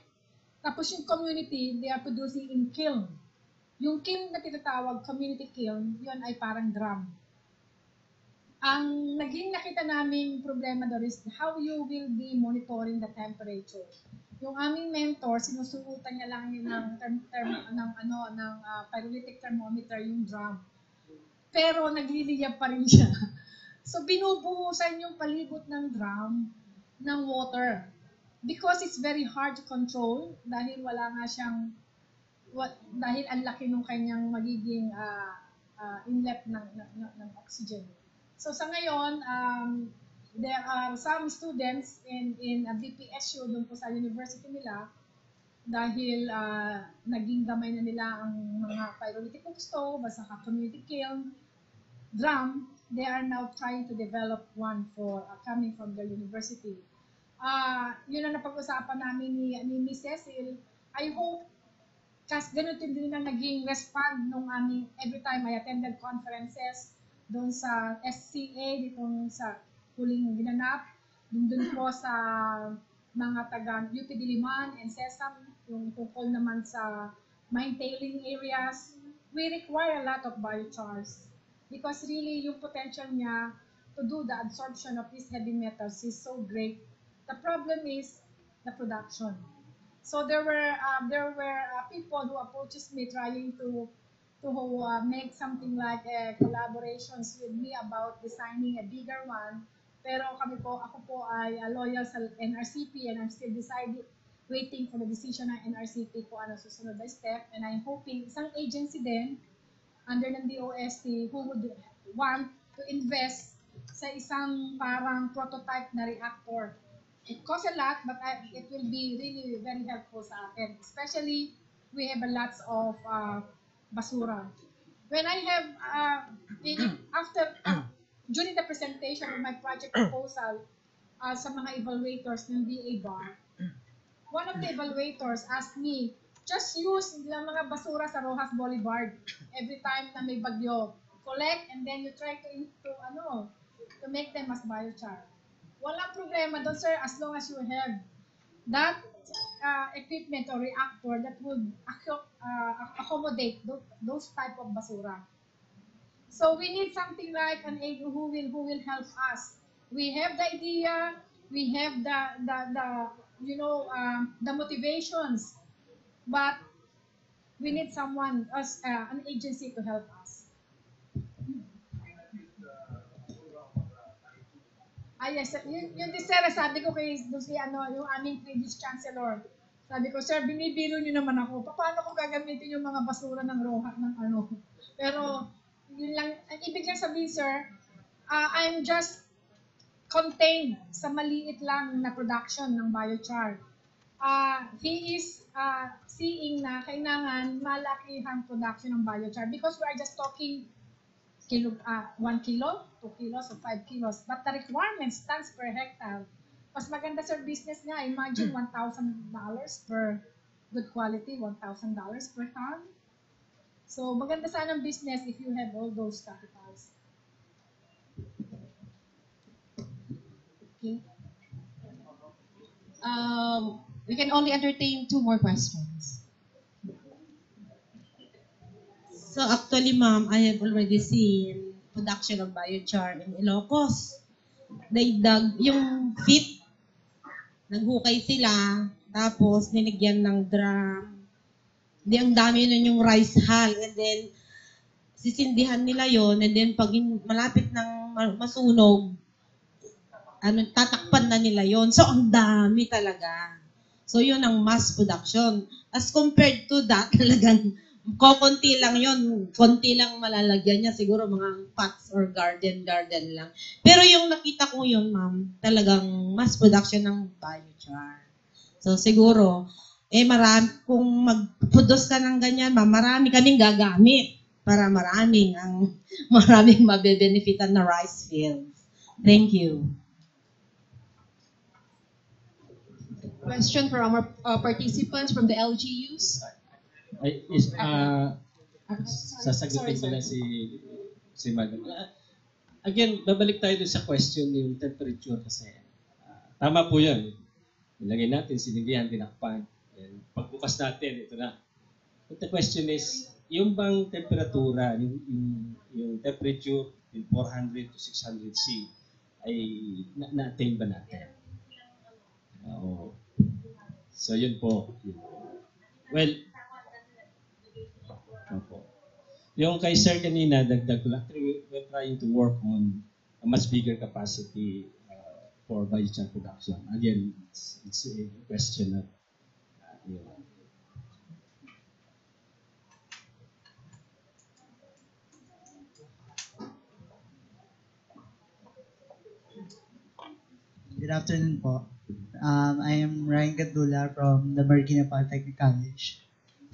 Tapos yung community, they are producing in kiln. Yung kiln na tinatawag, community kiln, yun ay parang drum. Ang naging nakita naming problema doon is how you will be monitoring the temperature. Yung aming mentor, sinusukutan niya lang yun ng pyrolytic thermometer yung drum. Pero nagliliyab pa rin siya. So binubuhusan yung palibot ng drum ng water. Because it's very hard to control dahil wala nga siyang dahil ang laki ng kanyang magiging inlet ng oxygen. So sa ngayon, there are some students in BPSU doon po sa university nila dahil naging gamay na nila ang mga pyrolytic cook stove, basta community kiln, drum. They are now trying to develop one for coming from their university. Yun ang napag-usapan namin ni Miss Cecil. I hope kasi ganito din na naging respond nung aming every time I attended conferences doon sa SCA, ditong sa huling ginanap, doon po sa mga taga UP Diliman and Sesam, yung tungkol naman sa mine tailing areas. We require a lot of biochars because really yung potential niya to do the absorption of these heavy metals is so great. The problem is the production. So there were people who approaches me trying to make something like collaborations with me about designing a bigger one. Pero ako po ay loyal sa NRCP and I'm still waiting for the decision ng NRCP kung ano susunod na step. And I'm hoping isang agency din under ng DOST who would want to invest sa isang parang prototype na reactor It costs a lot, but it will be really very helpful sa akin. Especially, we have a lots of basura. When I have, after, during the presentation of my project proposal sa mga evaluators ng BA bar, one of the evaluators asked me, just use lang mga basura sa Rojas Boulevard every time na may bagyo. Collect and then you try to make them as biochar. Walang problema doon, sir, as long as you have that equipment or reactor that would accommodate those type of basura. So we need something like an aid who will help us. We have the idea, we have the motivations, but we need someone as an agency to help us. Yes, yun din sir, sabi ko yung aming previous chancellor. Sabi ko, sir, binibiro niyo naman ako. Paano ko gagamitin yung mga basura ng Roja, Pero, yun lang, ang ibig lang sabihin, sir, I'm just contained sa maliit lang na production ng biochar. He is seeing na kailangan malakihang production ng biochar because we are just talking 1 kilo, 2 kilos, or 5 kilos. But the requirements tons per hectare. Mas maganda sir business nga. Imagine $1,000 per good quality, $1,000 per ton. So maganda sana ang business if you have all those capitals. Okay. We can only entertain 2 more questions. So actually, ma'am, I have already seen production of biochar in Ilocos. Yung pit, naghukay sila, tapos nilagyan ng drum. Ang dami nun yung rice hull, and then sisindihan nila yon, and then pag malapit ng masunog, tatakpan na nila yon. So ang dami talaga. So yun ang mass production. As compared to that, talagang konti lang yon, konti lang malalagyan niya, siguro mga pots or garden lang. Pero yung nakita ko yun, ma'am, talagang mass production ng biochar. So siguro, marami, kung mag-produce ka ng ganyan, ma'am, marami kaming gagamit para maraming mabe-benefitan na rice fields. Thank you. Question from our participants from the LGUs. Sasagutin ko lang si Madam. Again, babalik tayo sa question yung temperature kasi. Tama po yan. Ilagay natin, sinigihan, tinakpan. Pagbukas natin, ito na. But the question is, yung bang temperatura, yung temperature in 400 to 600 C ay na-attain ba natin? So yun po. Well, yung kay Sir kanina, dagdag ko lang, we're trying to work on a much bigger capacity for biochar production. Again, it's a question of Good afternoon po. I am Ryan Gadula from the Marikina Polytechnic College.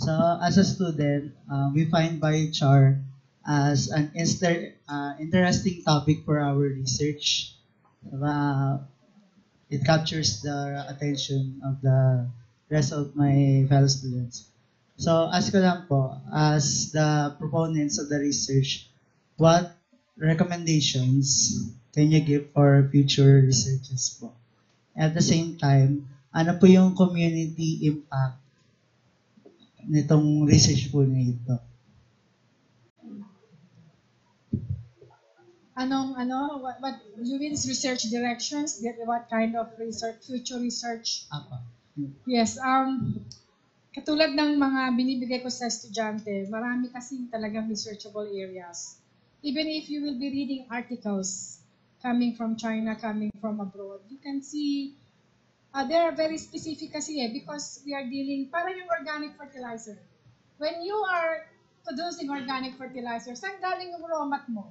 So, as a student, we find biochar as an interesting topic for our research. It captures the attention of the rest of my fellow students. So, ask ko lang po, as the proponents of the research, what recommendations can you give for future researches po? At the same time, ano po yung community impact nitong research po na ito? What you mean research directions? What kind of research, future research? Apa. Yes, katulad ng mga binibigay ko sa estudyante, marami kasing talagang researchable areas. Even if you will be reading articles coming from China, coming from abroad, you can see they are very specific kasi because we are dealing, parang yung organic fertilizer. When you are producing organic fertilizer, saan galing yung raw mat mo?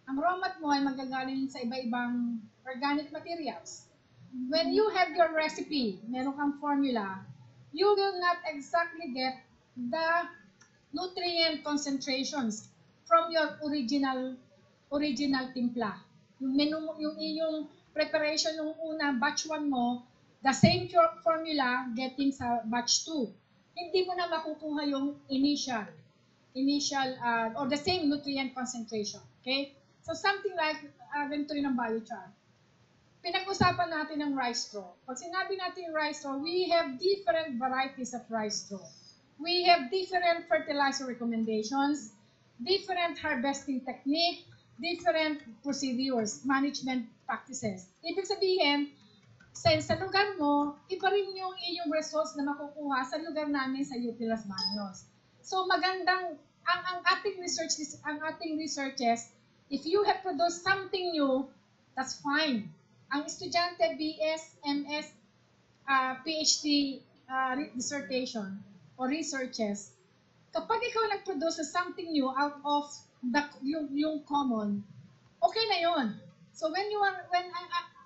Ang raw mat mo ay magagaling sa iba-ibang organic materials. when you have your recipe, meron kang formula, you will not exactly get the nutrient concentrations from your original timpla. Yung menu, yung iyong preparation ng una, batch 1 mo, the same formula getting sa batch 2. Hindi mo na makukuha yung initial or the same nutrient concentration. Okay? So something like ganito rin ang biochar. Pinag-usapan natin ng rice straw. Pag sinabi natin rice straw, we have different varieties of rice straw. We have different fertilizer recommendations, different harvesting technique, different procedures, management practices. Ibig sabihin, sa lugar mo, iba rin yung iyong results na makukuha sa lugar namin sa UP Las Baños. So magandang, ang ating researches, if you have produced something new, that's fine. Ang estudyante, BS, MS, PhD dissertation, or researches, kapag ikaw nag-produce something new out of yung common, okay na yon. So when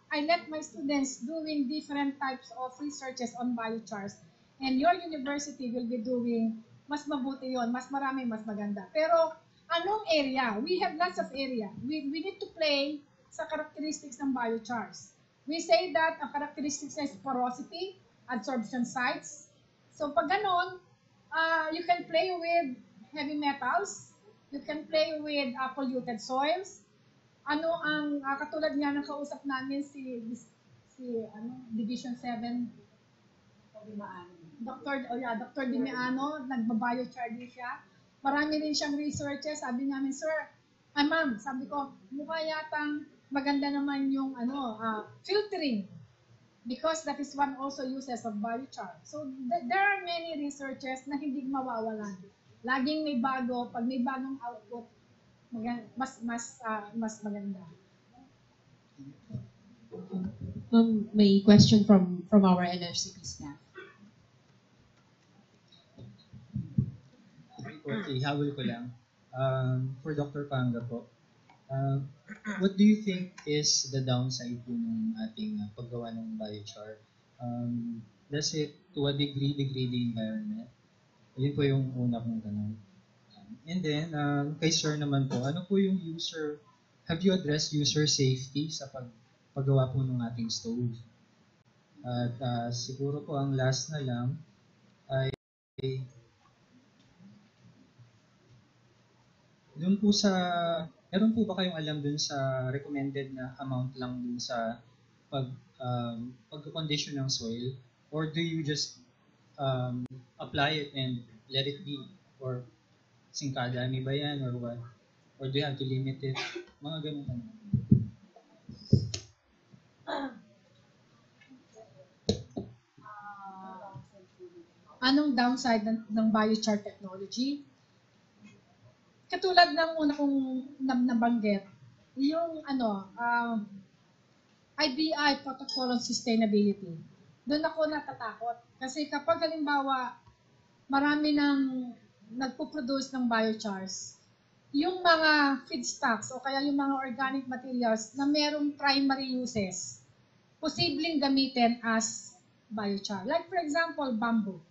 I let my students doing different types of researches on biochars, and your university will be doing, mas mabuti yon, mas marami, mas maganda. Pero anong area? We have lots of area. We need to play sa characteristics ng biochars. We say that ang characteristics is porosity, absorption sites. So pag ganon, you can play with heavy metals, you can play with polluted soils. Ano ang katulad nga ng kausap namin si Division 7 Dr. Dimiano, nagba-biochar siya. Marami rin siyang researches. Sabi namin, sir, ma'am, sabi ko, mukha yatang maganda naman yung filtering, because that is one also uses of biochar. So there are many researches na hindi mawawalan. Laging may bago, pag may bagong output, mas maganda. May question from our NFCP staff. Ihabol ko lang. For Dr. Panga po, what do you think is the downside po ng ating paggawa ng biochar? Does it, to a degree, degrade the environment? Yun po yung una kong tanong. And then, kay Sir naman po, ano po yung have you addressed user safety sa paggawa po ng ating stove? At siguro po ang last na lang ay doon po meron po ba kayong alam doon sa recommended na amount lang doon sa pag-condition ng soil? Or do you just apply it and let it be? Or singkadami ba yan or what? Or do you have to limit it? Mga ganun ano. Anong downside ng biochar technology? Katulad ng una kong nabanggit, yung IBI Protocol on Sustainability. Doon ako natatakot. Kasi kapag halimbawa, marami nang nagpo-produce ng biochars, yung mga feedstocks o kaya yung mga organic materials na merong primary uses, posibleng gamitin as biochar. Like for example, bamboo.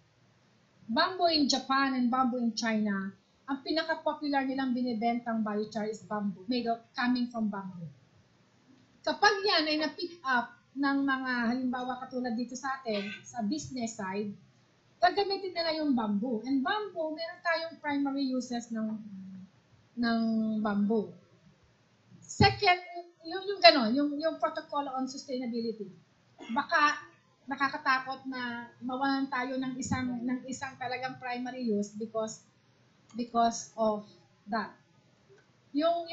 Bamboo in Japan and bamboo in China, ang pinaka-popular nilang binibentang biochar is bamboo, coming from bamboo. Kapag yan ay na-pick up ng mga, halimbawa katulad dito sa atin, sa business side, gagamitin nila yung bamboo. And bamboo, meron tayong primary uses ng bamboo. Second, yung protocol on sustainability. Baka nakakatakot na mawalan tayo ng isang talagang primary use because of that. Yung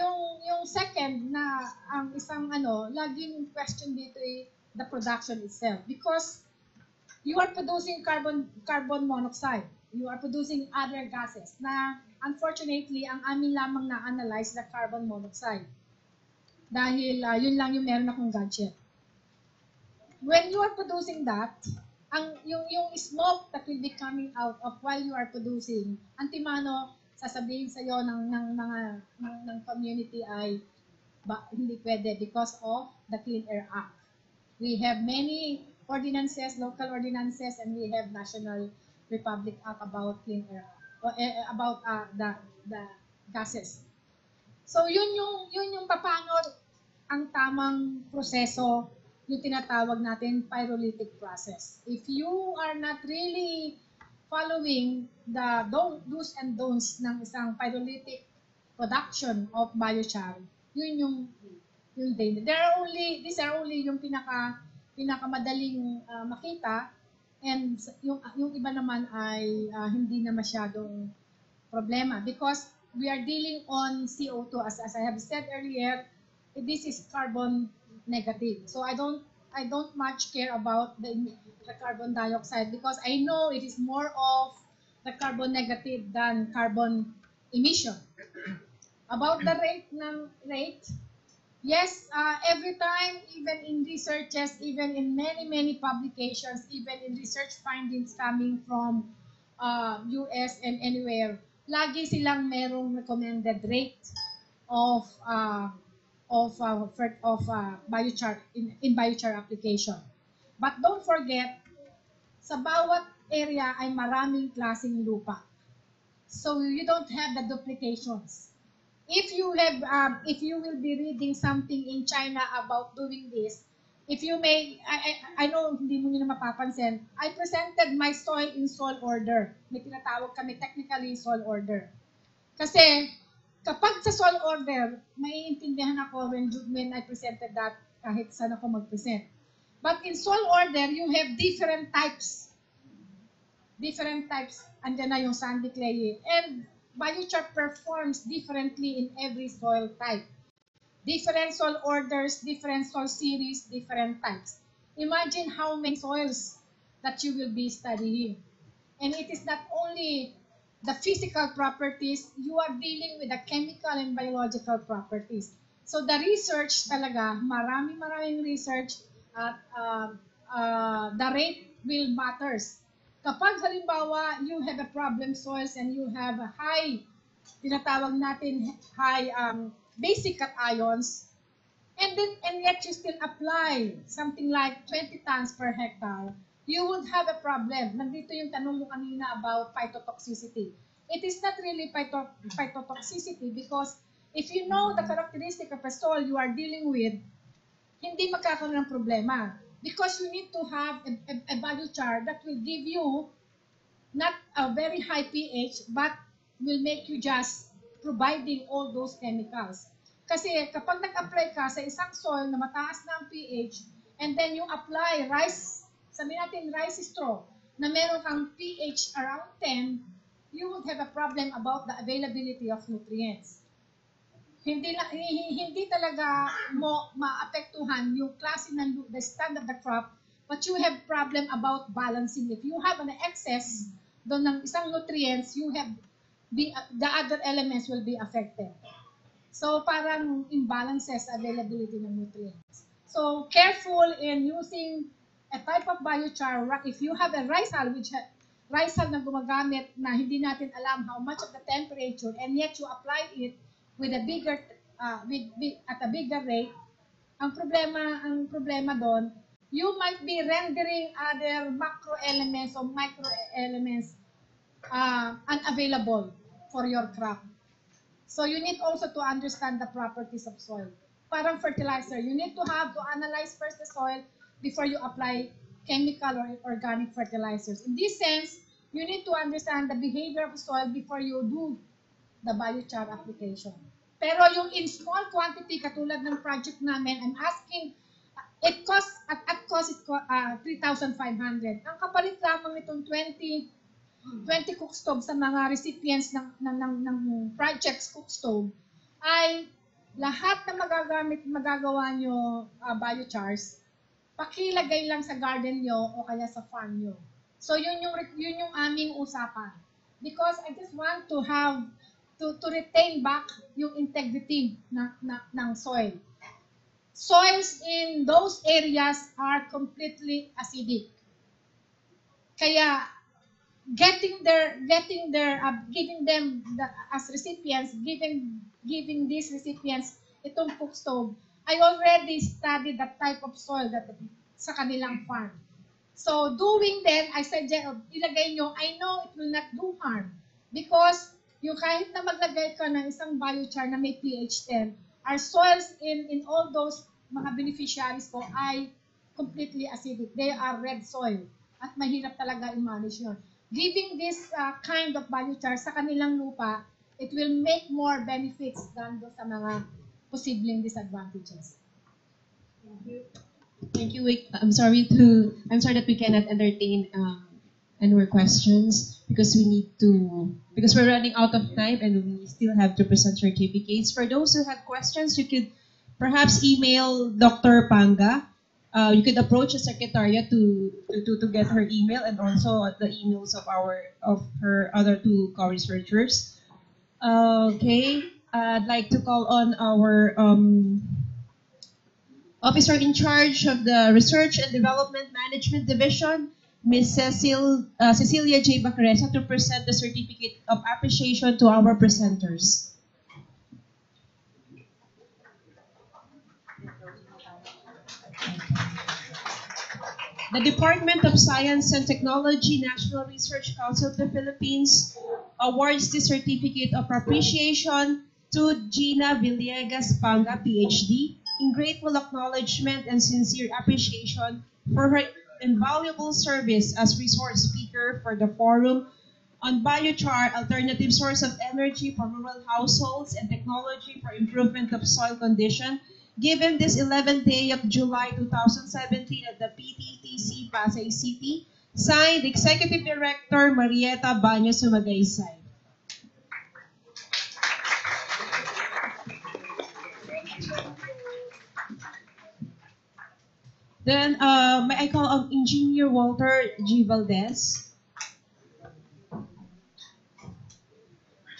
second na ang isang laging question dito ay the production itself, because you are producing carbon monoxide, you are producing other gases na unfortunately ang amin lamang na-analyze na carbon monoxide dahil yun lang yung meron akong gadget. When you are producing that, yung smoke that will be coming out of while you are producing, antimano, sasabihin sa iyo ng community ay hindi pwede because of the Clean Air Act. We have many ordinances, local ordinances, and we have National Republic Act about clean air, about the gases. So yun yung paano ang tamang proseso, yung tinatawag natin pyrolytic process. If you are not really following the do's and don'ts ng isang pyrolytic production of biochar, yun yung danger. These are only yung pinakamadaling makita, and yung iba naman ay hindi na masyadong problema because we are dealing on CO2 as I have said earlier. This is carbon negative. So I don't much care about the carbon dioxide because I know it is more of the carbon negative than carbon emission. About the rate, yes, every time, even in researches, even in many publications, even in research findings coming from US and anywhere, lagi silang merong recommended rate of biochar in biochar application. But don't forget, sa bawat area ay maraming klaseng lupa. So you don't have the duplications. If you will be reading something in China about doing this, if you may, I know hindi mo nyo na mapapansin, I presented my soil in soil order. May tinatawag kami technically soil order. Kasi kapag sa soil order, maiintindihan ako when I presented that kahit saan ako mag-present. But in soil order, you have different types. Different types. Andiyan na yung sandy clay. And biochar performs differently in every soil type. Different soil orders, different soil series, different types. Imagine how many soils that you will be studying. And it is not only the physical properties, you are dealing with the chemical and biological properties. So the research talaga, maraming research at the rate will matters. Kapag halimbawa, you have a problem soils and you have a high, tinatawag natin high basic cations, and yet you still apply something like 20 tons per hectare, you would have a problem. Nandito yung tanong mo kanina about phytotoxicity. It is not really phytotoxicity because if you know the characteristic of a soil you are dealing with, hindi magkakaroon ng problema. Because you need to have a biochar that will give you not a very high pH, but will make you just providing all those chemicals. Kasi kapag nag-apply ka sa isang soil na mataas na ang pH, and then you apply rice, sabihin natin rice straw, na meron kang pH around 10, you would have a problem about the availability of nutrients. Hindi talaga mo maapektuhan yung klase ng the stand of the crop, but you have problem about balancing. If you have an excess doon ng isang nutrients, you have the other elements will be affected. So parang imbalances availability ng nutrients. So careful in using a type of biochar. If you have a rice hull, rice hull na gumagamit na hindi natin alam how much of the temperature, and yet you apply it with a bigger at a bigger rate, ang problema doon, you might be rendering other macro elements or micro elements unavailable for your crop. So you need also to understand the properties of soil. Parang fertilizer, you need to analyze first the soil before you apply chemical or organic fertilizers. In this sense, you need to understand the behavior of soil before you do the biochar application. Pero yung in small quantity, katulad ng project namin, I'm asking, it costs, at cost, 3,500. Ang kapalit lamang nitong 20 cook stove sa mga recipients ng projects cook stove ay lahat na magagawa nyo biochars, pakilagay lang sa garden nyo o kaya sa farm nyo. So yun yung aming usapan. Because I just want to have to retain back yung integrity ng soil. Soils in those areas are completely acidic. Kaya giving them as recipients, giving these recipients itong cook stove, I already studied the type of soil that sa kanilang farm. So doing then, I suggest, ilagay nyo, I know it will not do harm because yung kahit na maglagay ka ng isang biochar na may pH 10, our soils in all those mga beneficiaries ko ay completely acidic. They are red soil at mahirap talaga i-manage yun. Giving this kind of biochar sa kanilang lupa, it will make more benefits than do sa mga posibleng disadvantages. Thank you. Thank you. I'm sorry that we cannot entertain any more questions because we're running out of time and we still have to present certificates. For those who have questions, you could perhaps email Dr. Panga. You could approach the secretariat to get her email and also the emails of her other two co-researchers. Okay, I'd like to call on our officer in charge of the Research and Development Management Division, Ms. Cecilia J. Bacaresa, to present the certificate of appreciation to our presenters. The Department of Science and Technology National Research Council of the Philippines awards the certificate of appreciation to Gina Villegas Panga, PhD, in grateful acknowledgement and sincere appreciation for her invaluable service as resource speaker for the Forum on Biochar, Alternative Source of Energy for Rural Households and Technology for Improvement of Soil Condition, given this 11th day of July 2017 at the PTTC Pasay City, signed Executive Director Marieta Banyo Sumagaysay. Then, may I call on Engineer Walter G. Valdez.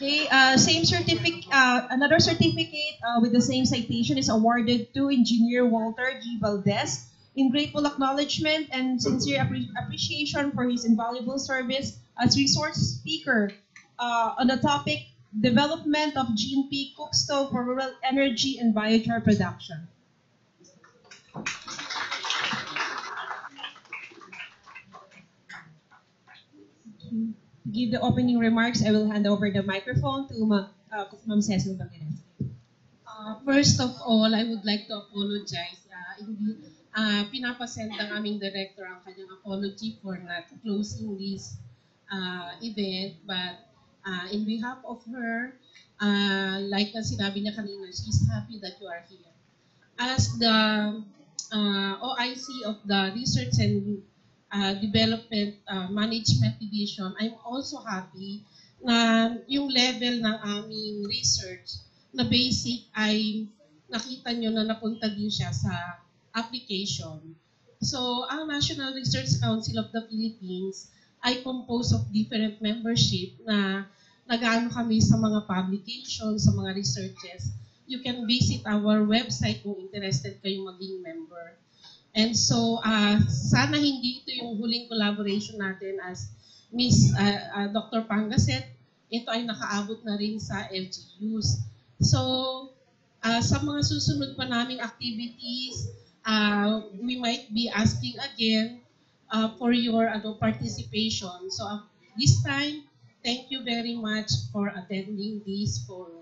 Okay, another certificate with the same citation is awarded to Engineer Walter G. Valdez in grateful acknowledgement and sincere appreciation for his invaluable service as resource speaker on the topic Development of GNP Cook Stove for Rural Energy and Biochar Production. To give the opening remarks, I will hand over the microphone to Ma'am Cecil Bacaresa. First of all, I would like to apologize. Pinapasend ng aming director ang kanyang apology for not closing this event. But in behalf of her, like sinabi niya kanina, she's happy that you are here. As the OIC of the Research and Development Management Division, I'm also happy na yung level ng aming research na basic ay nakita nyo na napunta din siya sa application. So, ang National Research Council of the Philippines ay composed of different membership na nag-ano kami sa mga publications, sa mga researches. You can visit our website kung interested kayong maging member. And so, sana hindi ito yung huling collaboration natin as Miss Dr. Pangaset. Ito ay nakaabot na rin sa LGUs. So, sa mga susunod pa naming activities, we might be asking again for your participation. So, this time, thank you very much for attending this forum.